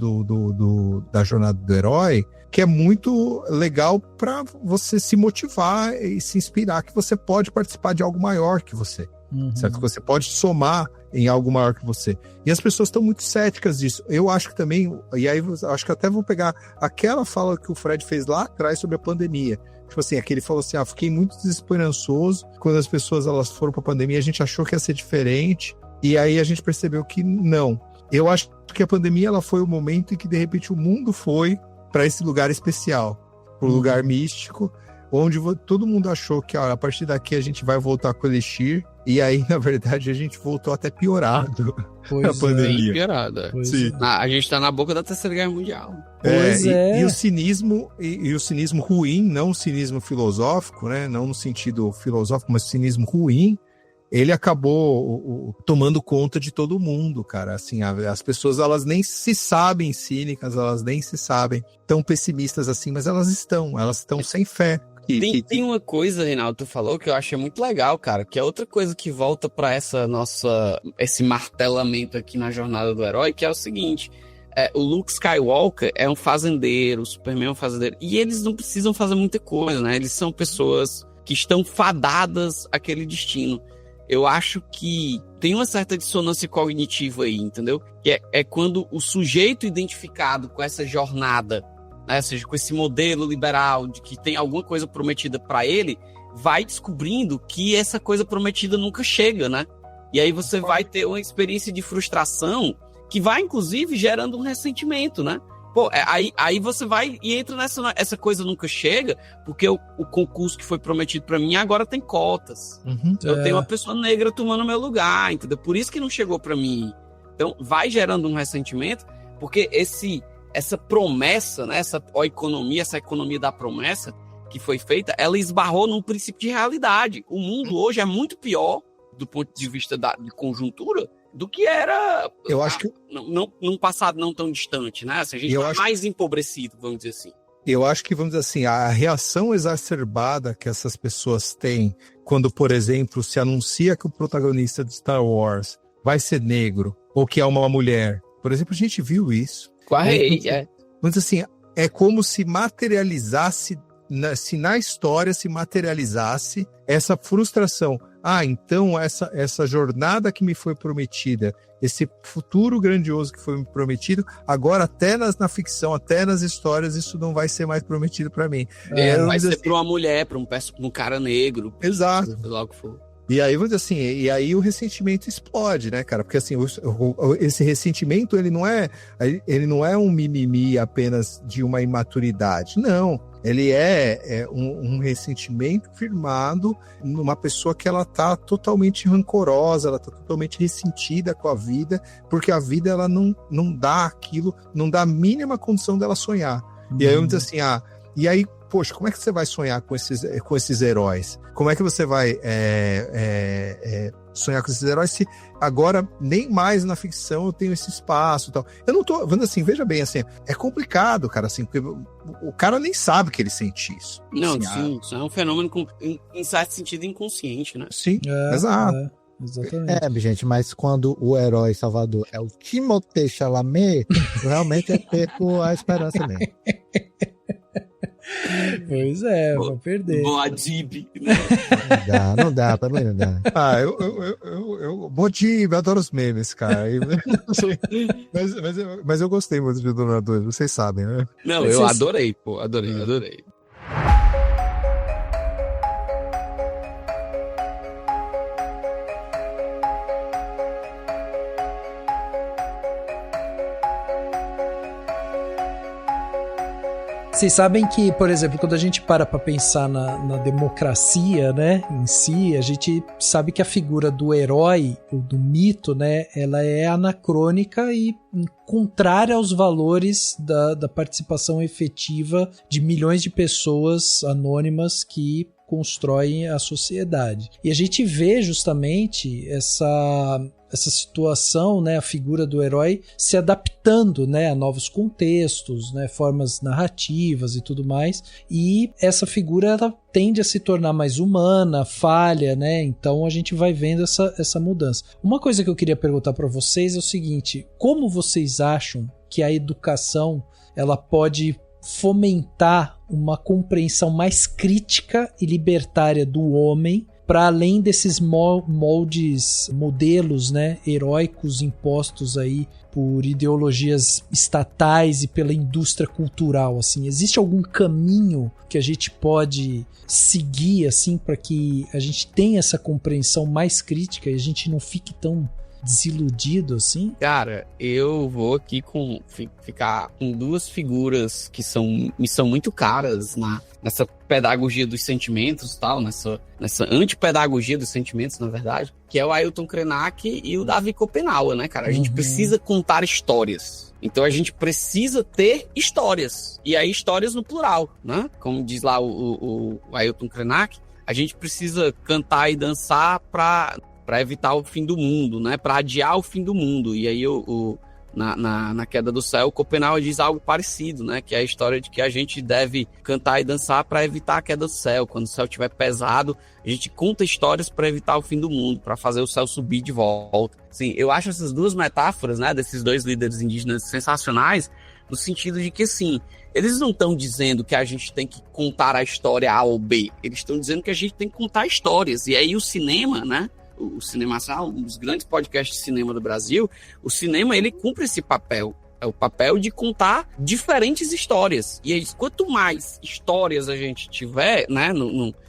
da jornada do herói que é muito legal para você se motivar e se inspirar que você pode participar de algo maior que você. Certo? Que você pode somar em algo maior que você. E as pessoas estão muito céticas disso. Eu acho que também, e aí acho que até vou pegar aquela fala que o Fred fez lá atrás sobre a pandemia. Tipo assim, aquele falou assim, fiquei muito desesperançoso quando as pessoas elas foram para a pandemia, a gente achou que ia ser diferente, e aí a gente percebeu que não. Eu acho que a pandemia ela foi o momento em que de repente o mundo foi para esse lugar especial, para o lugar místico, onde todo mundo achou que a partir daqui a gente vai voltar com o Elixir, e aí, na verdade, a gente voltou até piorado a pandemia. Piorada. Sim. A gente tá na boca da Terceira Guerra Mundial. E o cinismo, e o cinismo ruim, não o cinismo filosófico, né? Não no sentido filosófico, mas o cinismo ruim, ele acabou tomando conta de todo mundo, cara. Assim, as pessoas, elas nem se sabem cínicas, elas nem se sabem tão pessimistas assim, mas elas estão sem fé. Tem uma coisa, Reinaldo, tu falou que eu achei muito legal, cara, que é outra coisa que volta pra esse martelamento aqui na jornada do herói, que é o seguinte, o Luke Skywalker é um fazendeiro, o Superman é um fazendeiro, e eles não precisam fazer muita coisa, né? Eles são pessoas que estão fadadas àquele destino. Eu acho que tem uma certa dissonância cognitiva aí, entendeu? Que é quando o sujeito identificado com essa jornada, né, ou seja, com esse modelo liberal de que tem alguma coisa prometida para ele, vai descobrindo que essa coisa prometida nunca chega, né? E aí você vai ter uma experiência de frustração que vai, inclusive, gerando um ressentimento, né? Pô, aí você vai e entra essa coisa nunca chega, porque o concurso que foi prometido para mim agora tem cotas. Eu tenho uma pessoa negra tomando meu lugar, entendeu? Por isso que não chegou para mim. Então, vai gerando um ressentimento, porque essa promessa, né, essa economia da promessa que foi feita, ela esbarrou num princípio de realidade. O mundo hoje é muito pior do ponto de vista de conjuntura do que era num passado não tão distante, né? Assim, a gente está mais empobrecido, vamos dizer assim. Eu acho que, vamos dizer assim, a reação exacerbada que essas pessoas têm quando, por exemplo, se anuncia que o protagonista de Star Wars vai ser negro ou que é uma mulher. Por exemplo, a gente viu isso. Vamos dizer assim, é como se materializasse, se na história se materializasse essa frustração. Então essa jornada que me foi prometida, esse futuro grandioso que foi me prometido, agora até na ficção, até nas histórias, isso não vai ser mais prometido para mim. Vai ser para uma mulher, para um cara negro. Exato. Logo for. E aí, vamos dizer assim, e aí o ressentimento explode, né, cara? Porque assim, esse ressentimento, ele não é um mimimi apenas de uma imaturidade. Não, ele é um ressentimento firmado numa pessoa que ela tá totalmente rancorosa, ela tá totalmente ressentida com a vida, porque a vida, ela não dá aquilo, não dá a mínima condição dela sonhar. E aí, vamos dizer assim, e aí, poxa, como é que você vai sonhar com esses heróis? Como é que você vai sonhar com esses heróis se agora nem mais na ficção eu tenho esse espaço e tal? Eu não tô, vendo assim, veja bem, assim, é complicado, cara, assim, porque o cara nem sabe que ele sente isso. Não, assim, sim, isso é um fenômeno em certo sentido inconsciente, né? Sim, exato. Exatamente. Gente, mas quando o herói salvador é o Timothée Chalamet, realmente perco a esperança mesmo. Pois é, vou perder. Boadib. Não dá, também não dá. Boadib, adoro os memes, cara. mas eu gostei muito de Donador, vocês sabem, né? Não, eu adorei, pô, adorei. Vocês sabem que, por exemplo, quando a gente para pensar na democracia, né, em si, a gente sabe que a figura do herói, do mito, né, ela é anacrônica e contrária aos valores da participação efetiva de milhões de pessoas anônimas que constroem a sociedade. E a gente vê justamente situação, né, a figura do herói se adaptando, né, a novos contextos, né, formas narrativas e tudo mais, e essa figura ela tende a se tornar mais humana, falha, né, então a gente vai vendo essa mudança. Uma coisa que eu queria perguntar para vocês é o seguinte: como vocês acham que a educação ela pode fomentar uma compreensão mais crítica e libertária do homem, para além desses moldes, modelos, né, heróicos impostos aí por ideologias estatais e pela indústria cultural, assim? Existe algum caminho que a gente pode seguir, assim, para que a gente tenha essa compreensão mais crítica e a gente não fique tão desiludido assim? Cara, eu vou aqui ficar com duas figuras que me são muito caras nessa pedagogia dos sentimentos, tal, nessa antipedagogia dos sentimentos, na verdade, que é o Ailton Krenak e o Davi Copenhauen, né, cara? A gente precisa contar histórias. Então a gente precisa ter histórias. E aí histórias no plural, né? Como diz lá o Ailton Krenak, a gente precisa cantar e dançar para evitar o fim do mundo, né? Para adiar o fim do mundo. E aí, na Queda do Céu, o Copenhauen diz algo parecido, né? Que é a história de que a gente deve cantar e dançar para evitar a queda do céu. Quando o céu estiver pesado, a gente conta histórias para evitar o fim do mundo, para fazer o céu subir de volta. Assim, eu acho essas duas metáforas, né? Desses dois líderes indígenas sensacionais, no sentido de que, assim, eles não estão dizendo que a gente tem que contar a história A ou B. Eles estão dizendo que a gente tem que contar histórias. E aí o cinema, né? O Cinema, um dos grandes podcasts de cinema do Brasil, o cinema, ele cumpre esse papel. É o papel de contar diferentes histórias. E aí, quanto mais histórias a gente tiver, né,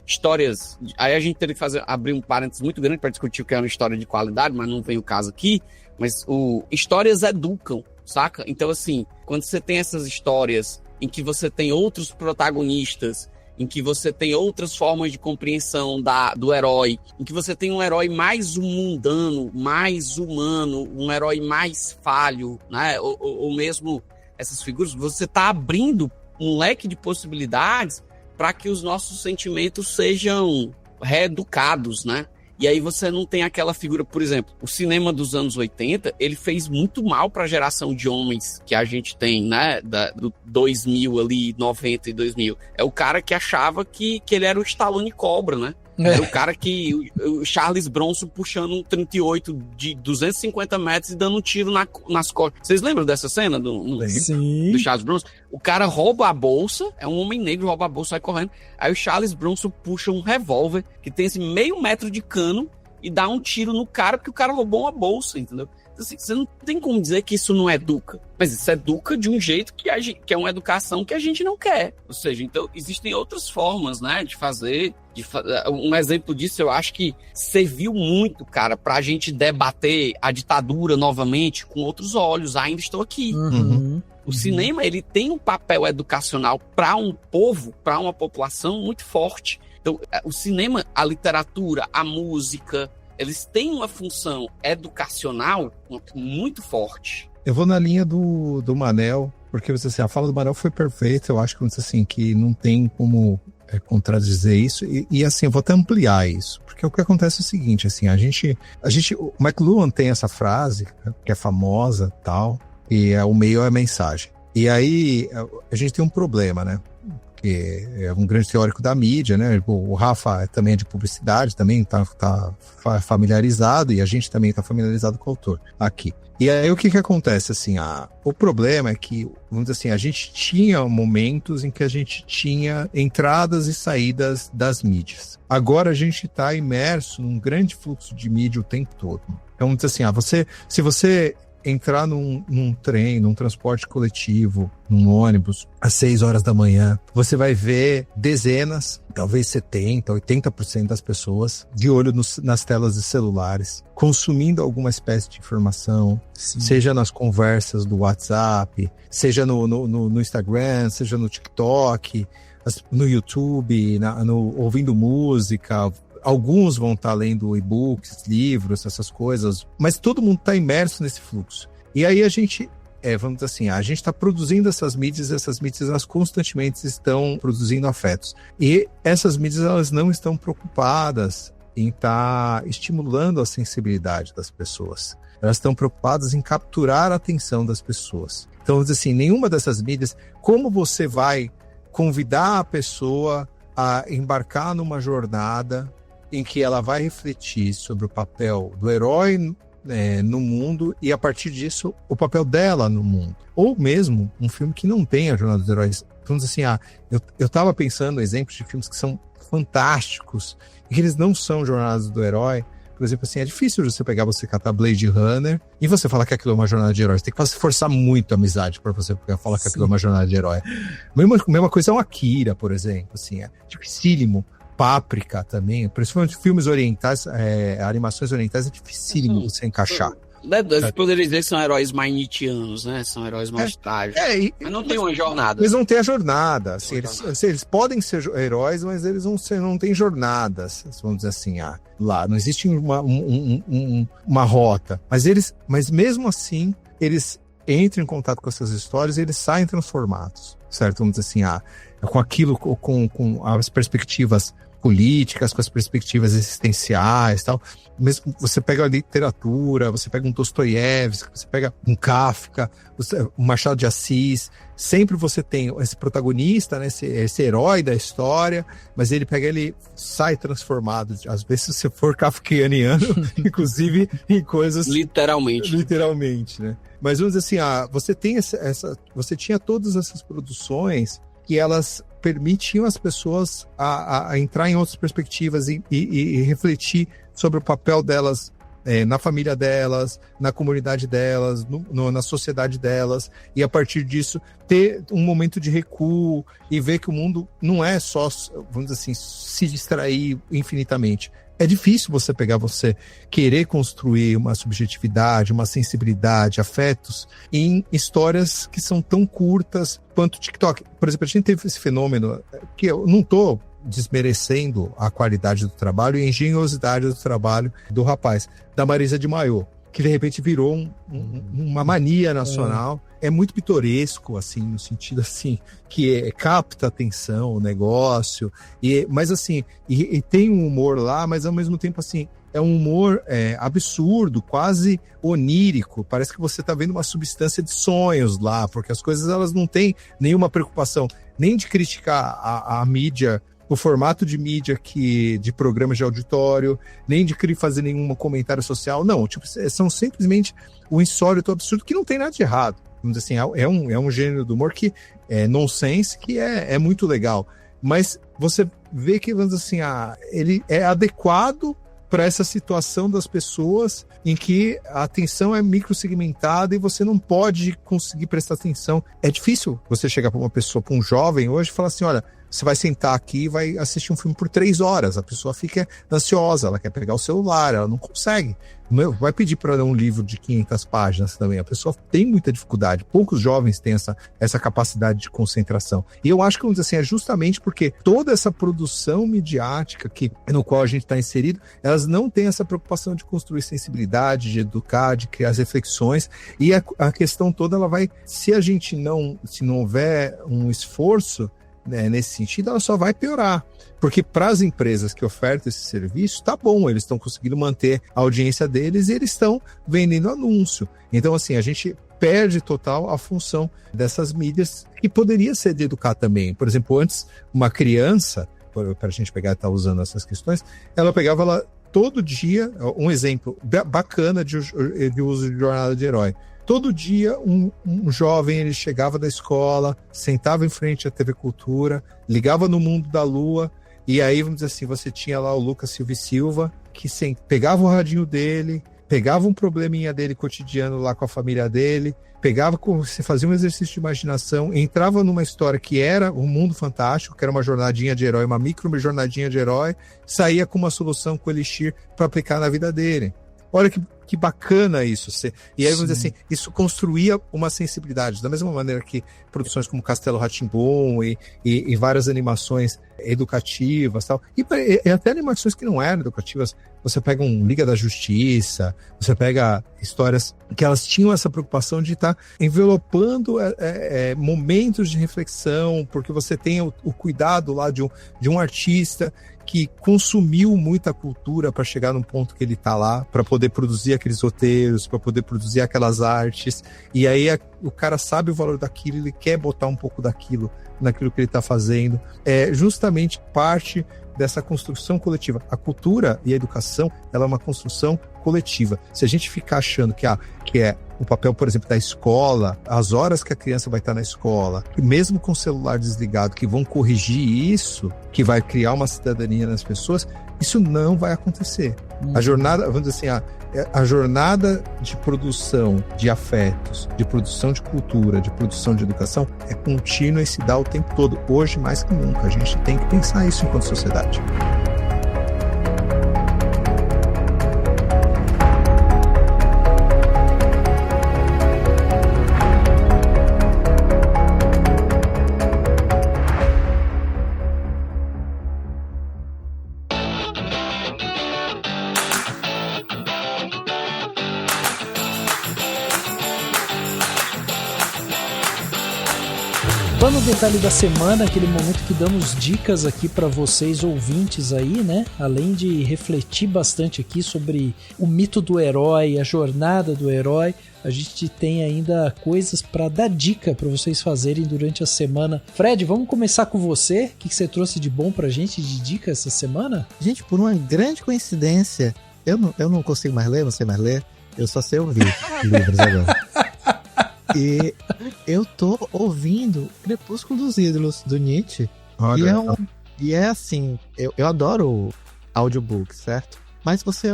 histórias... Aí a gente teria que abrir um parênteses muito grande para discutir o que é uma história de qualidade, mas não vem o caso aqui. Mas histórias educam, saca? Então, assim, quando você tem essas histórias em que você tem outros protagonistas, em que você tem outras formas de compreensão do herói, em que você tem um herói mais mundano, mais humano, um herói mais falho, né? Ou mesmo essas figuras, você está abrindo um leque de possibilidades para que os nossos sentimentos sejam reeducados, né? E aí você não tem aquela figura, por exemplo, o cinema dos anos 80, ele fez muito mal para a geração de homens que a gente tem, né, do 2000 ali, 90 e 2000. É o cara que achava que ele era o Stallone Cobra, né? Era o cara que... O Charles Bronson puxando um 38 de 250 metros e dando um tiro nas costas. Vocês lembram dessa cena do Charles Bronson? O cara rouba a bolsa, é um homem negro, rouba a bolsa, sai correndo. Aí o Charles Bronson puxa um revólver que tem esse meio metro de cano e dá um tiro no cara porque o cara roubou uma bolsa, entendeu? Assim, você não tem como dizer que isso não educa. Mas isso educa de um jeito que é uma educação que a gente não quer. Ou seja, então existem outras formas, né, de fazer. Um exemplo disso, eu acho que serviu muito, cara, pra gente debater a ditadura novamente com outros olhos. Ainda estou aqui. O cinema, ele tem um papel educacional para um povo, para uma população muito forte. Então, o cinema, a literatura, a música, eles têm uma função educacional muito forte. Eu vou na linha do Manel, porque você, assim, a fala do Manel foi perfeita. Eu acho que, assim, que não tem como contradizer isso. E assim, eu vou até ampliar isso. Porque o que acontece é o seguinte, assim, o McLuhan tem essa frase, que é famosa, tal, e o meio é a mensagem. E aí, a gente tem um problema, né? Que é um grande teórico da mídia, né? O Rafa também é de publicidade, também tá familiarizado, e a gente também tá familiarizado com o autor aqui. E aí o que acontece, assim, o problema é que, vamos dizer assim, a gente tinha momentos em que a gente tinha entradas e saídas das mídias. Agora a gente está imerso num grande fluxo de mídia o tempo todo. Então, vamos dizer assim, se você entrar num trem, num transporte coletivo, num ônibus, às 6 horas da manhã, você vai ver dezenas, talvez 70%, 80% das pessoas de olho nas telas de celulares, consumindo alguma espécie de informação, seja nas conversas do WhatsApp, seja no Instagram, seja no TikTok, no YouTube, ouvindo música. Alguns vão estar lendo e-books, livros, essas coisas, mas todo mundo está imerso nesse fluxo. E aí a gente, vamos dizer assim, a gente está produzindo essas mídias elas constantemente estão produzindo afetos. E essas mídias, elas não estão preocupadas em estar estimulando a sensibilidade das pessoas. Elas estão preocupadas em capturar a atenção das pessoas. Então, assim, nenhuma dessas mídias, como você vai convidar a pessoa a embarcar numa jornada em que ela vai refletir sobre o papel do herói no mundo e, a partir disso, o papel dela no mundo. Ou mesmo um filme que não tem a jornada dos heróis. Então, assim, eu estava pensando em exemplos de filmes que são fantásticos e que eles não são jornadas do herói. Por exemplo, assim, é difícil você catar Blade Runner e você falar que aquilo é uma jornada de herói. Você tem que forçar muito a amizade para você falar que aquilo é uma jornada de herói. Mesma coisa é um Akira, por exemplo. Assim, é dificílimo. Páprica também, principalmente filmes orientais, animações orientais, é dificílimo você encaixar. Poderia dizer que são heróis mais nietzschianos, né? São heróis mais trágicos. Mas não tem uma jornada. Eles não têm a jornada. Assim, eles podem ser heróis, mas eles não têm jornadas, vamos dizer assim. Lá não existe uma rota. Mas mesmo assim, eles entram em contato com essas histórias e eles saem transformados, certo? Vamos dizer assim, com aquilo, com as perspectivas políticas, com as perspectivas existenciais e tal. Mesmo você pega a literatura, você pega um Dostoiévski, você pega um Kafka, um Machado de Assis, sempre você tem esse protagonista, né, esse herói da história, mas ele sai transformado. Às vezes, se você for kafkianiano, inclusive em coisas... Literalmente, né? Mas vamos dizer assim, você tinha todas essas produções que elas permitiam as pessoas a entrar em outras perspectivas e refletir sobre o papel delas na família delas, na comunidade delas, na sociedade delas, e a partir disso ter um momento de recuo e ver que o mundo não é só, vamos dizer assim, se distrair infinitamente. É difícil você querer construir uma subjetividade, uma sensibilidade, afetos em histórias que são tão curtas quanto o TikTok. Por exemplo, a gente teve esse fenômeno que eu não estou desmerecendo a qualidade do trabalho e a engenhosidade do trabalho do rapaz, da Marisa de Maiô, que de repente virou uma mania nacional. É muito pitoresco, assim, no sentido assim, que capta a atenção, o negócio, mas assim, e tem um humor lá, mas ao mesmo tempo assim, é um humor absurdo, quase onírico, parece que você está vendo uma substância de sonhos lá, porque as coisas elas não têm nenhuma preocupação, nem de criticar a mídia, o formato de mídia de programas de auditório, nem de querer fazer nenhum comentário social, não, tipo, são simplesmente um insólito absurdo que não tem nada de errado. Vamos dizer assim, é um gênero do humor que é nonsense, que é muito legal, mas você vê que, vamos dizer assim, ele é adequado para essa situação das pessoas em que a atenção é microsegmentada e você não pode conseguir prestar atenção. É difícil você chegar para uma pessoa, para um jovem hoje, e falar assim, olha, você vai sentar aqui e vai assistir um filme por 3 horas. A pessoa fica ansiosa, ela quer pegar o celular, ela não consegue. Vai pedir para ler um livro de 500 páginas também. A pessoa tem muita dificuldade. Poucos jovens têm essa capacidade de concentração. E eu acho que, vamos dizer assim, é justamente porque toda essa produção midiática no qual a gente está inserido, elas não têm essa preocupação de construir sensibilidade, de educar, de criar as reflexões. E a questão toda, ela vai... Se não houver um esforço, né, nesse sentido, ela só vai piorar. Porque para as empresas que ofertam esse serviço, tá bom, eles estão conseguindo manter a audiência deles e eles estão vendendo anúncio. Então, assim, a gente perde total a função dessas mídias que poderia ser de educar também. Por exemplo, antes, uma criança, para a gente pegar e estar usando essas questões, ela pegava ela todo dia, um exemplo bacana de uso de jornada de herói. Todo dia um jovem, ele chegava da escola, sentava em frente à TV Cultura, ligava no Mundo da Lua, e aí, vamos dizer assim, você tinha lá o Lucas Silva e Silva, que pegava o radinho dele, pegava um probleminha dele cotidiano lá com a família dele, você fazia um exercício de imaginação, entrava numa história que era um mundo fantástico, que era uma jornadinha de herói, uma micro jornadinha de herói, saía com uma solução com o Elixir para aplicar na vida dele. Olha que bacana isso. E aí, vamos dizer assim, isso construía uma sensibilidade. Da mesma maneira que produções como Castelo Rá-Tim-Bum e várias animações educativas tal, e até animações que não eram educativas, você pega um Liga da Justiça, você pega histórias que elas tinham essa preocupação de estar envelopando momentos de reflexão, porque você tem o cuidado lá de um artista que consumiu muita cultura para chegar num ponto que ele está lá, para poder produzir aqueles roteiros, para poder produzir aquelas artes, e aí o cara sabe o valor daquilo, ele quer botar um pouco daquilo naquilo que ele está fazendo. É justamente parte dessa construção coletiva. A cultura e a educação, ela é uma construção coletiva. Se a gente ficar achando que é o papel, por exemplo, da escola, as horas que a criança vai estar na escola, mesmo com o celular desligado, que vão corrigir isso, que vai criar uma cidadania nas pessoas, isso não vai acontecer. A jornada, vamos dizer assim, a jornada de produção de afetos, de produção de cultura, de produção de educação é contínua e se dá o tempo todo. Hoje, mais que nunca, a gente tem que pensar isso enquanto sociedade. No detalhe da semana, aquele momento que damos dicas aqui para vocês ouvintes aí, né? Além de refletir bastante aqui sobre o mito do herói, a jornada do herói, a gente tem ainda coisas para dar dica para vocês fazerem durante a semana. Fred, vamos começar com você. O que você trouxe de bom pra gente de dica essa semana? Gente, por uma grande coincidência, eu não consigo mais ler, não sei mais ler, eu só sei ouvir livros agora. E eu tô ouvindo Crepúsculo dos Ídolos, do Nietzsche. E é assim, eu adoro audiobook, certo? Mas você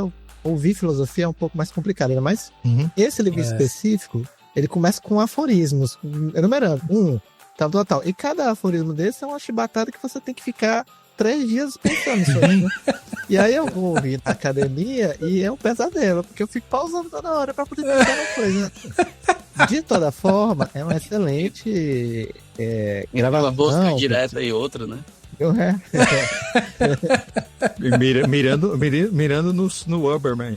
ouvir filosofia é um pouco mais complicado, ainda mais esse livro específico, ele começa com aforismos, enumerando, tal. E cada aforismo desse é uma chibatada que você tem que ficar 3 dias pensando nisso aí, né? E aí eu vou ouvir na academia e é um pesadelo, porque eu fico pausando toda hora pra poder pensar uma coisa. De toda forma, é uma excelente gravação. Uma busca direta e outra, né? Mirando no Uberman.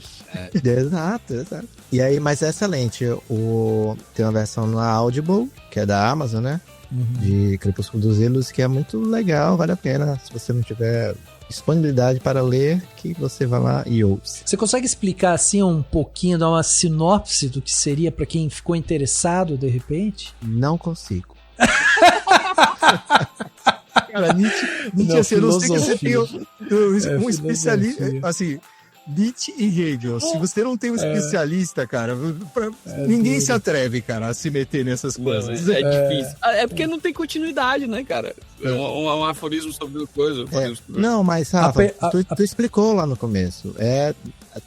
Exato. E aí, mas é excelente. Tem uma versão na Audible, que é da Amazon, né? De Crepúsculo dos Ídolos, que é muito legal, vale a pena. Se você não tiver disponibilidade para ler, que você vai lá e ouça. Você consegue explicar assim um pouquinho, dar uma sinopse do que seria para quem ficou interessado de repente? Não consigo. Cara, Nietzsche assim, eu não sei que você tem um especialista, assim, Nietzsche e Hegel. Se você não tem um especialista, cara, ninguém se atreve, cara, a se meter nessas coisas. É difícil. É porque não tem continuidade, né, cara? Um aforismo sobre coisa. Não, mas, Rafa, tu explicou lá no começo.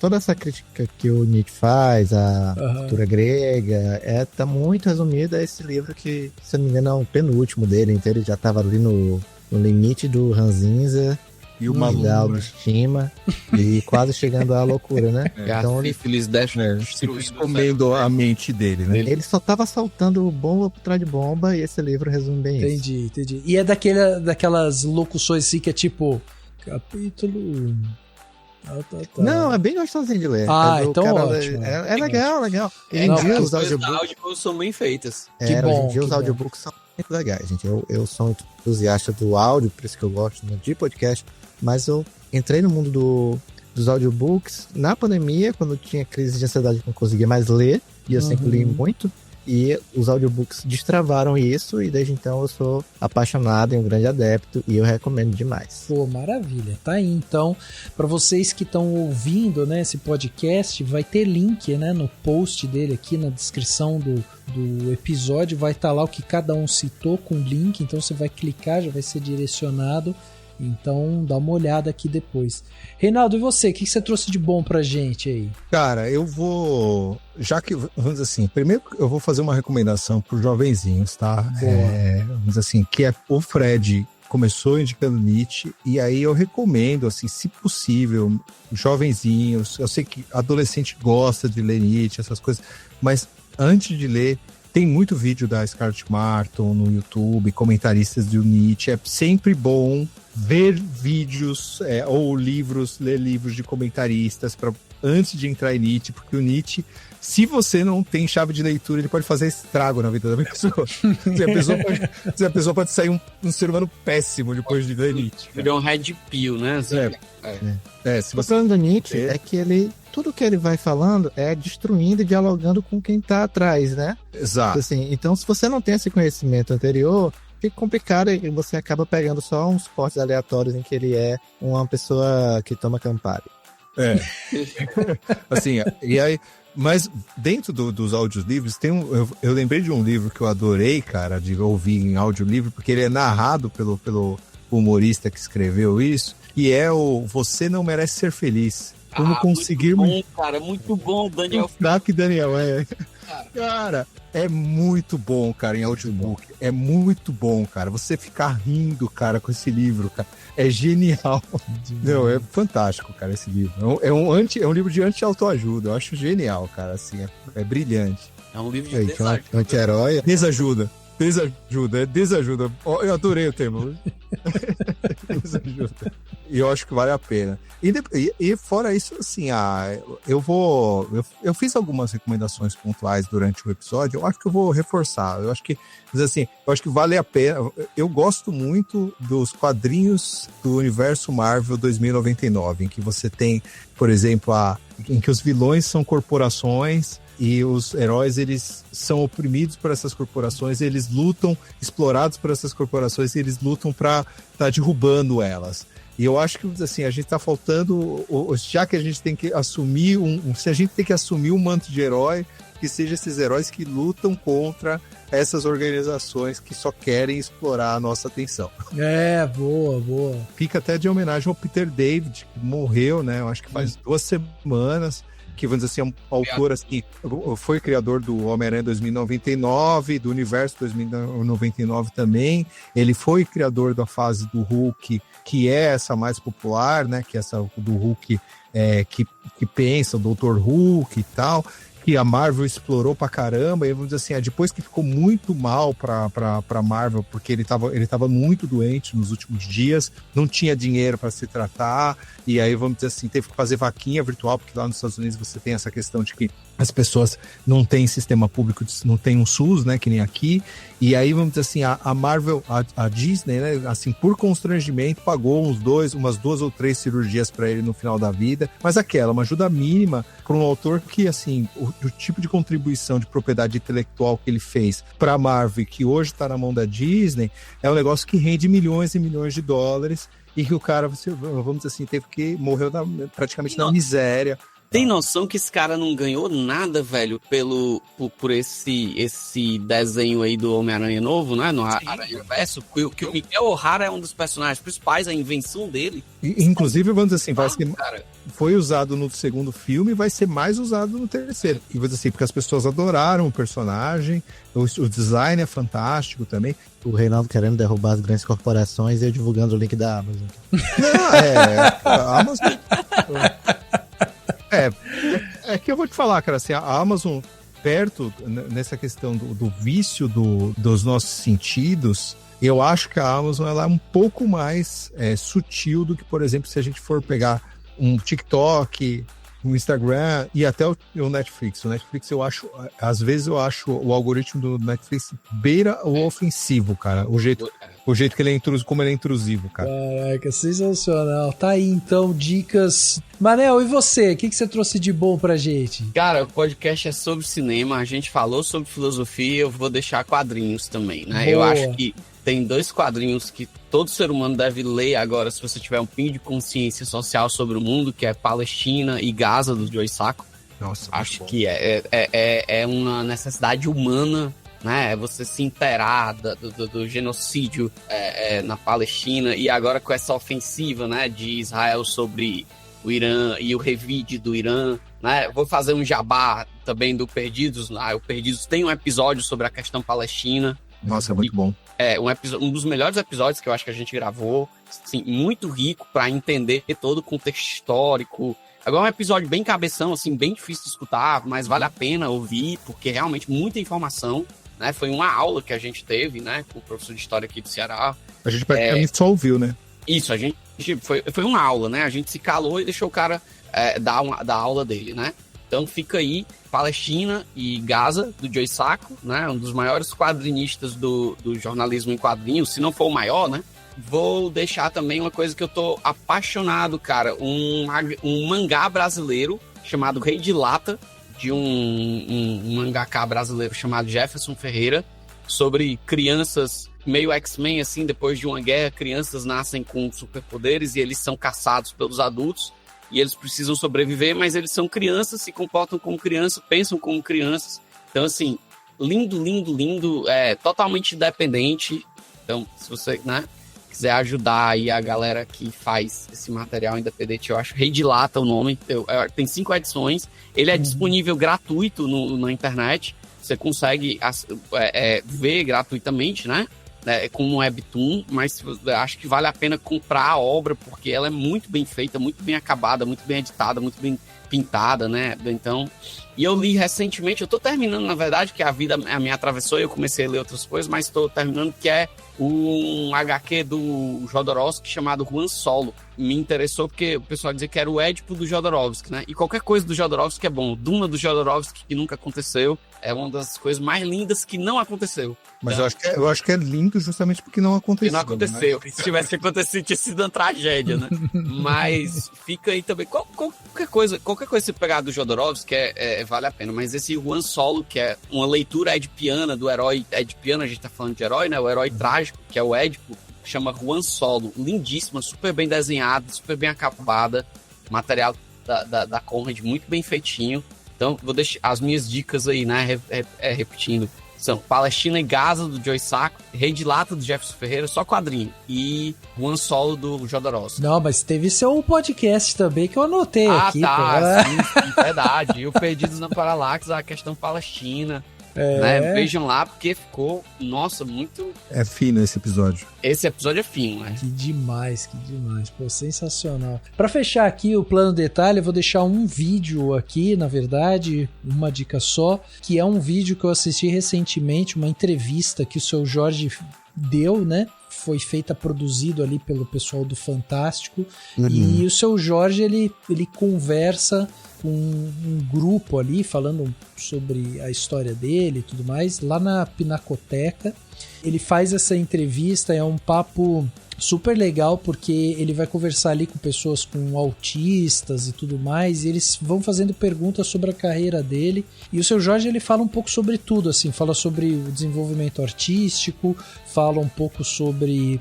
Toda essa crítica que o Nietzsche faz à cultura grega, tá muito resumida a esse livro que, se não me engano, é o penúltimo dele, então ele já estava ali no limite do ranzinza e o da autoestima e quase chegando à loucura, né? Então ele comendo a mente dele, né? Ele só tava saltando bomba por trás de bomba e esse livro resume bem isso. Entendi. E é daquelas locuções assim que é tipo capítulo... Não, é bem gostosinho de ler. Então ótimo. É legal. Hoje os audiobooks são bem feitas. Que bom. Hoje em dia os audiobooks são muito legais, gente. Eu sou um entusiasta do áudio, por isso que eu gosto de podcast, mas eu entrei no mundo dos audiobooks na pandemia, quando tinha crise de ansiedade que não conseguia mais ler, e eu sempre li muito, e os audiobooks destravaram isso, e desde então eu sou apaixonado e um grande adepto, e eu recomendo demais. Pô, maravilha. Tá aí, então, para vocês que estão ouvindo, né, esse podcast, vai ter link, né, no post dele aqui, na descrição do episódio, vai estar lá o que cada um citou com link, então você vai clicar, já vai ser direcionado. Então dá uma olhada aqui depois. Reinaldo, e você? O que você trouxe de bom pra gente aí? Cara, eu vou... Já que, vamos dizer assim, primeiro eu vou fazer uma recomendação pros jovenzinhos, tá? Vamos dizer assim, que é o Fred começou indicando Nietzsche, e aí eu recomendo, assim, se possível, jovenzinhos, eu sei que adolescente gosta de ler Nietzsche, essas coisas, mas antes de ler, tem muito vídeo da Scarlett Martin no YouTube, comentaristas do Nietzsche, é sempre bom ver vídeos ou livros, ler livros de comentaristas antes de entrar em Nietzsche, porque o Nietzsche, se você não tem chave de leitura, ele pode fazer estrago na vida da pessoa. a pessoa pode sair um ser humano péssimo depois de ler Nietzsche. Ele é um red pill, né? Assim, Se você falando do Nietzsche, é que tudo que ele vai falando é destruindo e dialogando com quem tá atrás, né? Exato. Assim, então, se você não tem esse conhecimento anterior, fica complicado e você acaba pegando só uns cortes aleatórios em que ele é uma pessoa que toma Campari. Assim, e aí, mas dentro dos audiolivros tem eu lembrei de um livro que eu adorei, cara, de ouvir em audiolivro, porque ele é narrado pelo humorista que escreveu isso, e é o Você Não Merece Ser Feliz. Como conseguir... Muito bom, cara, muito bom, Daniel. Craque, Daniel, Cara, é muito bom, cara, em audiobook. É muito bom, cara. Você ficar rindo, cara, com esse livro, cara. É genial. Não, é fantástico, cara, esse livro. É um livro de anti-autoajuda. Eu acho genial, cara, assim. É brilhante. É um livro de desajuda. Anti-herói. Desajuda. Desajuda. Eu adorei o termo. Desajuda. E eu acho que vale a pena. E fora isso, assim, eu fiz algumas recomendações pontuais durante o episódio. Eu acho que eu vou reforçar. Eu acho que vale a pena. Eu gosto muito dos quadrinhos do universo Marvel 2099, em que você tem, por exemplo, em que os vilões são corporações e os heróis, eles são oprimidos por essas corporações, eles lutam, explorados por essas corporações, e eles lutam para estar derrubando elas. E eu acho que, assim, a gente tá faltando, já que a gente tem que assumir se a gente tem que assumir um manto de herói, que seja esses heróis que lutam contra essas organizações que só querem explorar a nossa atenção. Boa. Fica até de homenagem ao Peter David, que morreu, né? Eu acho que faz 2 semanas, que, vamos dizer assim, é um autor, assim, foi criador do Homem-Aranha 2099, do Universo 2099 também. Ele foi criador da fase do Hulk, que é essa mais popular, né? Que é essa do Hulk que pensa, o Dr. Hulk e tal, que a Marvel explorou pra caramba. E vamos dizer assim, depois que ficou muito mal pra Marvel, porque ele tava muito doente nos últimos dias, não tinha dinheiro para se tratar, e aí, vamos dizer assim, teve que fazer vaquinha virtual, porque lá nos Estados Unidos você tem essa questão de que as pessoas não têm sistema público, não tem um SUS, né, que nem aqui, e aí, vamos dizer assim, a Marvel, a Disney, né, assim, por constrangimento, pagou umas 2 ou 3 cirurgias para ele no final da vida, mas uma ajuda mínima para um autor que, assim, o tipo de contribuição de propriedade intelectual que ele fez para a Marvel, que hoje está na mão da Disney, é um negócio que rende milhões e milhões de dólares, e que o cara, vamos dizer assim, morreu praticamente na miséria. Tem noção que esse cara não ganhou nada, velho, por esse desenho aí do Homem-Aranha novo, né? No Aranha-Verso, que o Miguel O'Hara é um dos personagens principais, a invenção dele. Inclusive, vamos dizer assim, foi usado no segundo filme e vai ser mais usado no terceiro. E vou dizer assim, porque as pessoas adoraram o personagem, o design é fantástico também. O Reinaldo querendo derrubar as grandes corporações e eu divulgando o link da Amazon. Não, a Amazon... É que eu vou te falar, cara, assim, a Amazon, perto, nessa questão do vício dos nossos sentidos, eu acho que a Amazon, ela é um pouco mais sutil do que, por exemplo, se a gente for pegar um TikTok, um Instagram e até o Netflix. O Netflix, às vezes eu acho o algoritmo do Netflix beira o ofensivo, cara. O jeito que ele é intrusivo, como ele é intrusivo, cara. Caraca, sensacional. Tá aí, então, dicas. Manel, e você? O que você trouxe de bom pra gente? Cara, o podcast é sobre cinema, a gente falou sobre filosofia, eu vou deixar quadrinhos também, né? Boa. Eu acho que tem 2 quadrinhos que todo ser humano deve ler agora, se você tiver um pingo de consciência social sobre o mundo, que é Palestina e Gaza, do Joe Sacco. Nossa, acho que é uma necessidade humana, né? É você se inteirar do genocídio na Palestina, e agora com essa ofensiva, né, de Israel sobre o Irã e o revide do Irã, né? Vou fazer um jabá também do Perdidos. O Perdidos tem um episódio sobre a questão palestina. Nossa, é muito bom. Um dos melhores episódios que eu acho que a gente gravou, assim, muito rico para entender todo o contexto histórico. Agora é um episódio bem cabeção, assim, bem difícil de escutar, mas vale a pena ouvir, porque é realmente muita informação, né? Foi uma aula que a gente teve, né, com o professor de história aqui do Ceará. A gente praticamente só ouviu, né? Isso, a gente foi uma aula, né? A gente se calou e deixou o cara dar a aula dele, né? Então fica aí Palestina e Gaza, do Joe Sacco, né? Um dos maiores quadrinistas do jornalismo em quadrinhos, se não for o maior, né? Vou deixar também uma coisa que eu tô apaixonado, cara. Um mangá brasileiro chamado Rei de Lata, de um mangaka brasileiro chamado Jefferson Ferreira, sobre crianças meio X-Men, assim, depois de uma guerra, crianças nascem com superpoderes e eles são caçados pelos adultos e eles precisam sobreviver, mas eles são crianças, se comportam como crianças, pensam como crianças. Então, assim, lindo, lindo, lindo, totalmente independente. Então, se você, né, quiser ajudar aí a galera que faz esse material independente, eu acho Rei de Lata o nome. Tem 5 edições. Ele é disponível gratuito na internet. Você consegue ver gratuitamente, né? Com um webtoon, mas acho que vale a pena comprar a obra, porque ela é muito bem feita, muito bem acabada, muito bem editada, muito bem pintada, né? Então, e eu li recentemente, eu tô terminando, na verdade, que a vida me atravessou e eu comecei a ler outras coisas, mas tô terminando, que é um HQ do Jodorowsky chamado Juan Solo. Me interessou porque o pessoal dizia que era o Édipo do Jodorowsky, né? E qualquer coisa do Jodorowsky é bom. Duna do Jodorowsky, que nunca aconteceu, é uma das coisas mais lindas que não aconteceu. Mas eu acho que é lindo justamente porque não aconteceu. Que não aconteceu. Né? Se tivesse acontecido, tinha sido uma tragédia, né? Mas fica aí também. Qualquer coisa que você pegar do Jodorowsky vale a pena. Mas esse Juan Solo, que é uma leitura edipiana do herói edipiano, a gente tá falando de herói, né? O herói trágico, que é o Édipo, chama Juan Solo. Lindíssima, super bem desenhada, super bem acabada. Material da Conrad, muito bem feitinho. Então, vou deixar as minhas dicas aí, né? Repetindo. São Palestina e Gaza, do Joe Sacco, Rei de Lata, do Jefferson Ferreira, só quadrinho, e Juan Solo, do Jodorowsky. Não, mas teve seu podcast também, que eu anotei aqui. Sim, verdade. E o Perdidos na Paralaxe, a questão palestina. Né? Vejam lá, porque ficou, nossa, muito... É fino esse episódio. Esse episódio é fino, né? Que demais. Pô, sensacional. Pra fechar aqui o plano detalhe, eu vou deixar um vídeo aqui, na verdade, uma dica só, que é um vídeo que eu assisti recentemente, uma entrevista que o seu Jorge deu, né? Foi produzido ali pelo pessoal do Fantástico. E o seu Jorge, ele conversa com um grupo ali, falando sobre a história dele e tudo mais, lá na Pinacoteca. Ele faz essa entrevista, é um papo super legal, porque ele vai conversar ali com pessoas com autistas e tudo mais, e eles vão fazendo perguntas sobre a carreira dele, e o seu Jorge, ele fala um pouco sobre tudo, assim, fala sobre o desenvolvimento artístico, fala um pouco sobre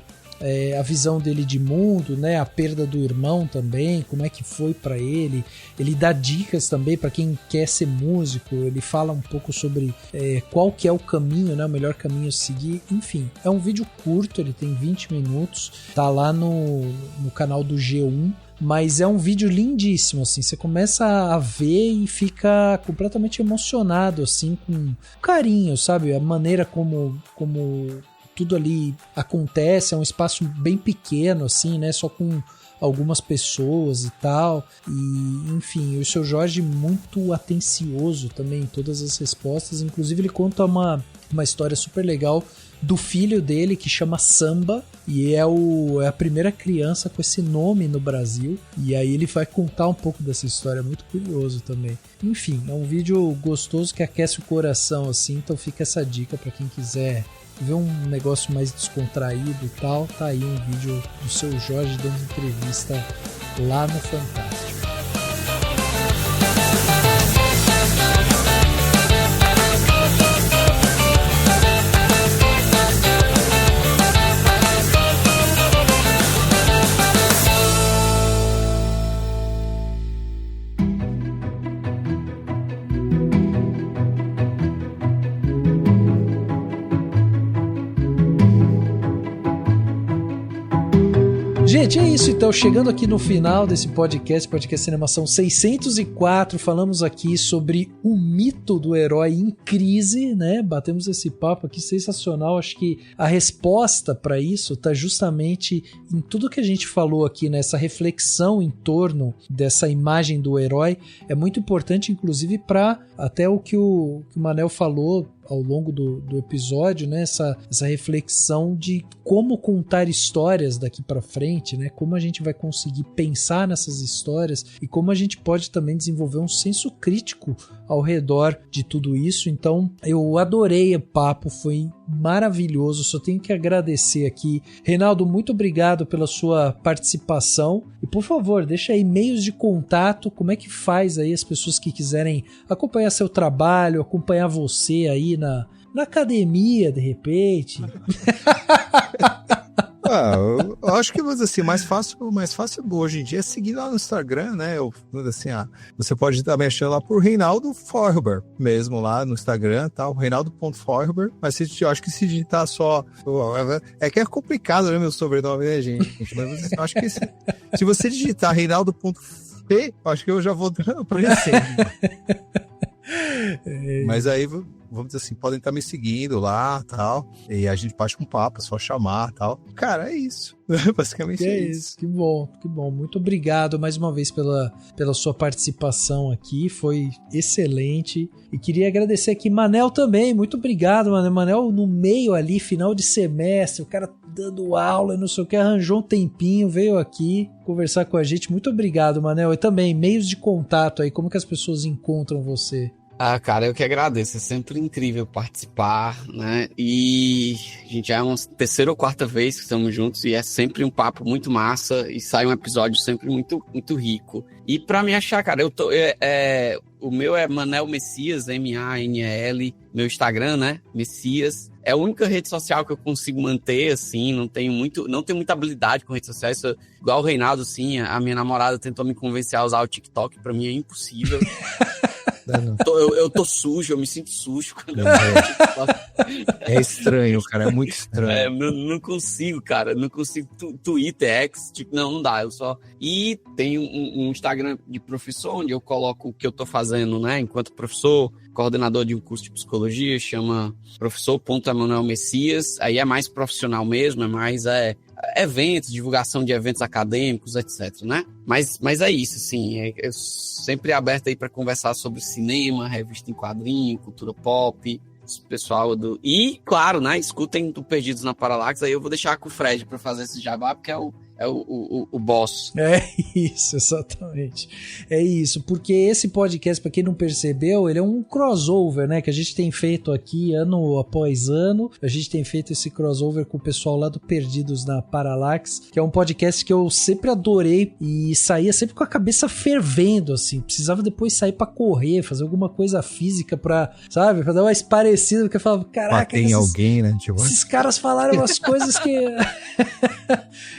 a visão dele de mundo, né? A perda do irmão também, como é que foi para ele. Ele dá dicas também para quem quer ser músico, ele fala um pouco sobre qual que é o caminho, né? O melhor caminho a seguir. Enfim, é um vídeo curto, ele tem 20 minutos, tá lá no canal do G1, mas é um vídeo lindíssimo, assim, você começa a ver e fica completamente emocionado, assim, com carinho, sabe? A maneira como tudo ali acontece, é um espaço bem pequeno, assim, né? Só com algumas pessoas e tal. E, enfim, o seu Jorge muito atencioso também em todas as respostas. Inclusive, ele conta uma história super legal do filho dele, que chama Samba, e é a primeira criança com esse nome no Brasil. E aí ele vai contar um pouco dessa história, muito curioso também. Enfim, é um vídeo gostoso que aquece o coração, assim. Então fica essa dica para quem quiser ver um negócio mais descontraído e tal, tá aí um vídeo do seu Jorge dando entrevista lá no Fantástico. Gente, é isso então, chegando aqui no final desse podcast Cinemação 604, falamos aqui sobre o mito do herói em crise, né? Batemos esse papo aqui sensacional, acho que a resposta para isso tá justamente em tudo que a gente falou aqui, nessa reflexão em torno dessa imagem do herói. É muito importante, inclusive, para até o que o Manel falou ao longo do episódio, né? Essa reflexão de como contar histórias daqui para frente, né? Como a gente vai conseguir pensar nessas histórias e como a gente pode também desenvolver um senso crítico ao redor de tudo isso. Então, eu adorei o papo, foi maravilhoso, só tenho que agradecer aqui. Reinaldo, muito obrigado pela sua participação e, por favor, deixa aí meios de contato, como é que faz aí as pessoas que quiserem acompanhar seu trabalho, acompanhar você aí na academia, de repente. Eu acho que assim, mais fácil hoje em dia é seguir lá no Instagram, né? Assim, você pode também achar lá por Reinaldo Feuerber, mesmo lá no Instagram, tá? Reinaldo.Feuerber, mas eu acho que se digitar só... É que é complicado, né, meu sobrenome, né, gente? Mas eu acho que se você digitar Reinaldo.F, acho que eu já vou aparecendo. Mas aí, vamos dizer assim, podem estar me seguindo lá, tal, e a gente bate um papo, é só chamar, tal. Cara, é isso. Basicamente é isso. Que bom. Muito obrigado mais uma vez pela sua participação aqui, foi excelente. E queria agradecer aqui Manel também, muito obrigado, Manel no meio ali, final de semestre, o cara dando aula e não sei o que, arranjou um tempinho, veio aqui conversar com a gente. Muito obrigado, Manel. E também, meios de contato aí, como que as pessoas encontram você? Cara, eu que agradeço, é sempre incrível participar, né, e a gente já é uma terceira ou quarta vez que estamos juntos e é sempre um papo muito massa e sai um episódio sempre muito, muito rico. E pra me achar, cara, o meu é Manel Messias, Manel, meu Instagram, né, Messias. É a única rede social que eu consigo manter, assim, não tenho muita habilidade com redes sociais, igual o Reinaldo, assim, a minha namorada tentou me convencer a usar o TikTok, pra mim é impossível. Eu tô sujo, eu me sinto sujo quando eu É estranho, cara, é muito estranho. Não consigo, cara, não consigo. Twitter, X, tipo, não dá, eu só... E tem um Instagram de professor, onde eu coloco o que eu tô fazendo, né, enquanto professor, coordenador de um curso de psicologia, chama professor.Emanuel Messias, aí é mais profissional mesmo, é mais eventos, divulgação de eventos acadêmicos, etc, né? Mas é isso, assim, eu sempre aberto aí para conversar sobre cinema, revista em quadrinho, cultura pop, pessoal do... E, claro, né, escutem do Perdidos na Paralaxe, aí eu vou deixar com o Fred para fazer esse jabá, porque é o boss. É isso, exatamente. É isso, porque esse podcast, para quem não percebeu, ele é um crossover, né, que a gente tem feito aqui ano após ano. A gente tem feito esse crossover com o pessoal lá do Perdidos na Paralaxe, que é um podcast que eu sempre adorei e saía sempre com a cabeça fervendo, assim. Precisava depois sair para correr, fazer alguma coisa física pra, sabe, pra dar uma esparecida, porque eu falava, caraca, tem alguém, né? Tipo... esses caras falaram umas coisas que...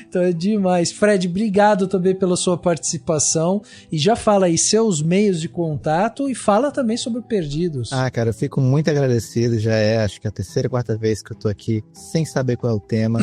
Então é demais. Fred, obrigado também pela sua participação e já fala aí seus meios de contato e fala também sobre o Perdidos. Cara, eu fico muito agradecido, já acho que a terceira, quarta vez que eu tô aqui sem saber qual é o tema.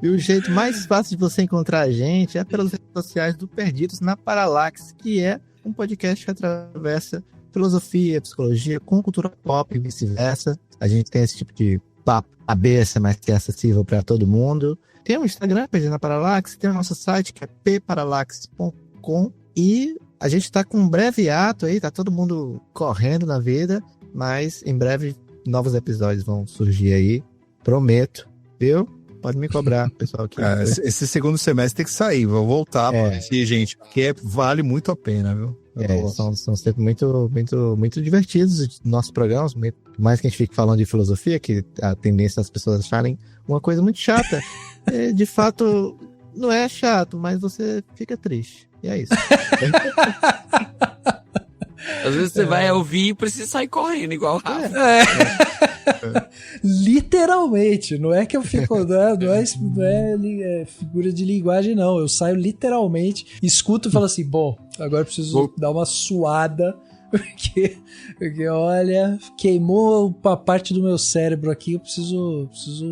E o jeito mais fácil de você encontrar a gente é pelas redes sociais do Perdidos na Paralaxe, que é um podcast que atravessa filosofia, psicologia com cultura pop e vice-versa. A gente tem esse tipo de papo cabeça, mas que é acessível para todo mundo. Tem um Instagram, Perdidos na Paralaxe, tem o nosso site que é pparalaxe.com e a gente tá com um breve ato aí, tá todo mundo correndo na vida, mas em breve novos episódios vão surgir aí, prometo, viu? Pode me cobrar, pessoal. Aqui. Esse segundo semestre tem que sair, vou voltar para assistir, gente, porque vale muito a pena, viu? São sempre muito, muito, muito divertidos os nossos programas, por mais que a gente fique falando de filosofia, que a tendência das pessoas acharem uma coisa muito chata. De fato, não é chato, mas você fica triste. E é isso. Às vezes você vai ouvir e precisa sair correndo, igual o Rafa. Literalmente, não é que eu fico, não é figura de linguagem, não. Eu saio literalmente, escuto e falo assim, bom, agora eu preciso dar uma suada, porque olha, queimou uma parte do meu cérebro aqui, eu preciso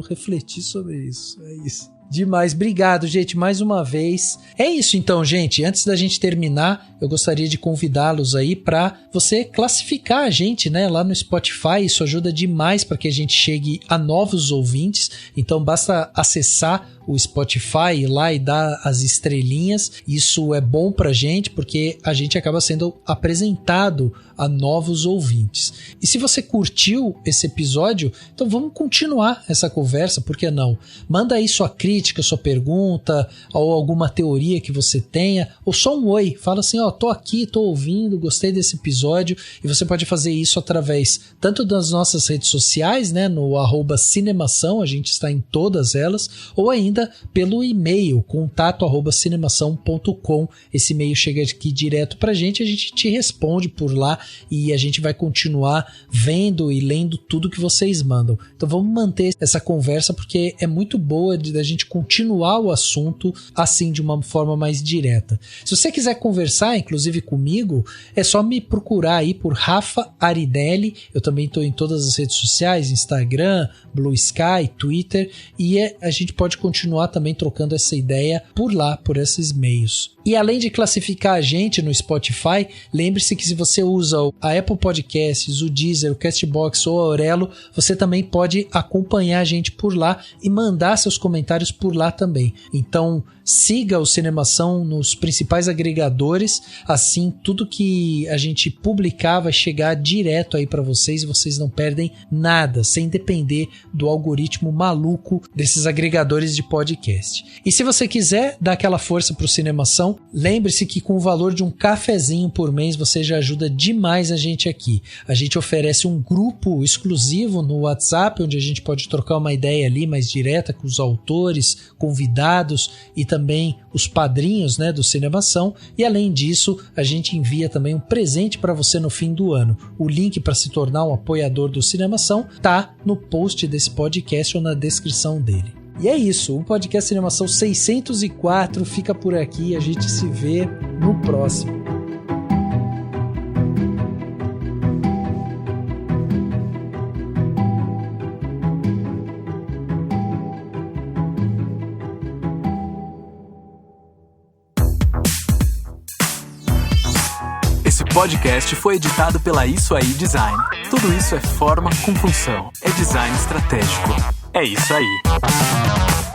refletir sobre isso. É isso. Demais, obrigado, gente, mais uma vez. É isso então, gente, antes da gente terminar, eu gostaria de convidá-los aí para você classificar a gente, né, lá no Spotify. Isso ajuda demais para que a gente chegue a novos ouvintes, então basta acessar o Spotify, ir lá e dar as estrelinhas. Isso é bom pra gente, porque a gente acaba sendo apresentado a novos ouvintes. E se você curtiu esse episódio, então vamos continuar essa conversa, por que não? Manda aí sua crítica, sua pergunta, ou alguma teoria que você tenha, ou só um oi, fala assim, tô aqui, tô ouvindo, gostei desse episódio, e você pode fazer isso através tanto das nossas redes sociais, né, no @cinemação, a gente está em todas elas, ou ainda pelo e-mail, contato@cinemação.com. Esse e-mail chega aqui direto pra gente, a gente te responde por lá e a gente vai continuar vendo e lendo tudo que vocês mandam. Então vamos manter essa conversa porque é muito boa da gente continuar o assunto assim de uma forma mais direta. Se você quiser conversar, inclusive comigo, é só me procurar aí por Rafa Aridelli. Eu também estou em todas as redes sociais, Instagram, Blue Sky, Twitter, e a gente pode continuar também trocando essa ideia por lá, por esses meios. E além de classificar a gente no Spotify, lembre-se que se você usa a Apple Podcasts, o Deezer, o Castbox ou a Aurelo, você também pode acompanhar a gente por lá e mandar seus comentários por lá também. Então siga o Cinemação nos principais agregadores, assim tudo que a gente publicar vai chegar direto aí para vocês e vocês não perdem nada, sem depender do algoritmo maluco desses agregadores de podcast. E se você quiser dar aquela força pro Cinemação, lembre-se que com o valor de um cafezinho por mês você já ajuda demais a gente aqui. A gente oferece um grupo exclusivo no WhatsApp, onde a gente pode trocar uma ideia ali mais direta com os autores, convidados e também os padrinhos, né, do Cinemação. E além disso, a gente envia também um presente para você no fim do ano. O link para se tornar um apoiador do Cinemação tá no post desse podcast ou na descrição dele. E é isso, o podcast Cinemação 604 fica por aqui, a gente se vê no próximo. Esse podcast foi editado pela Isso Aí Design. Tudo isso é forma com função, é design estratégico. É isso aí.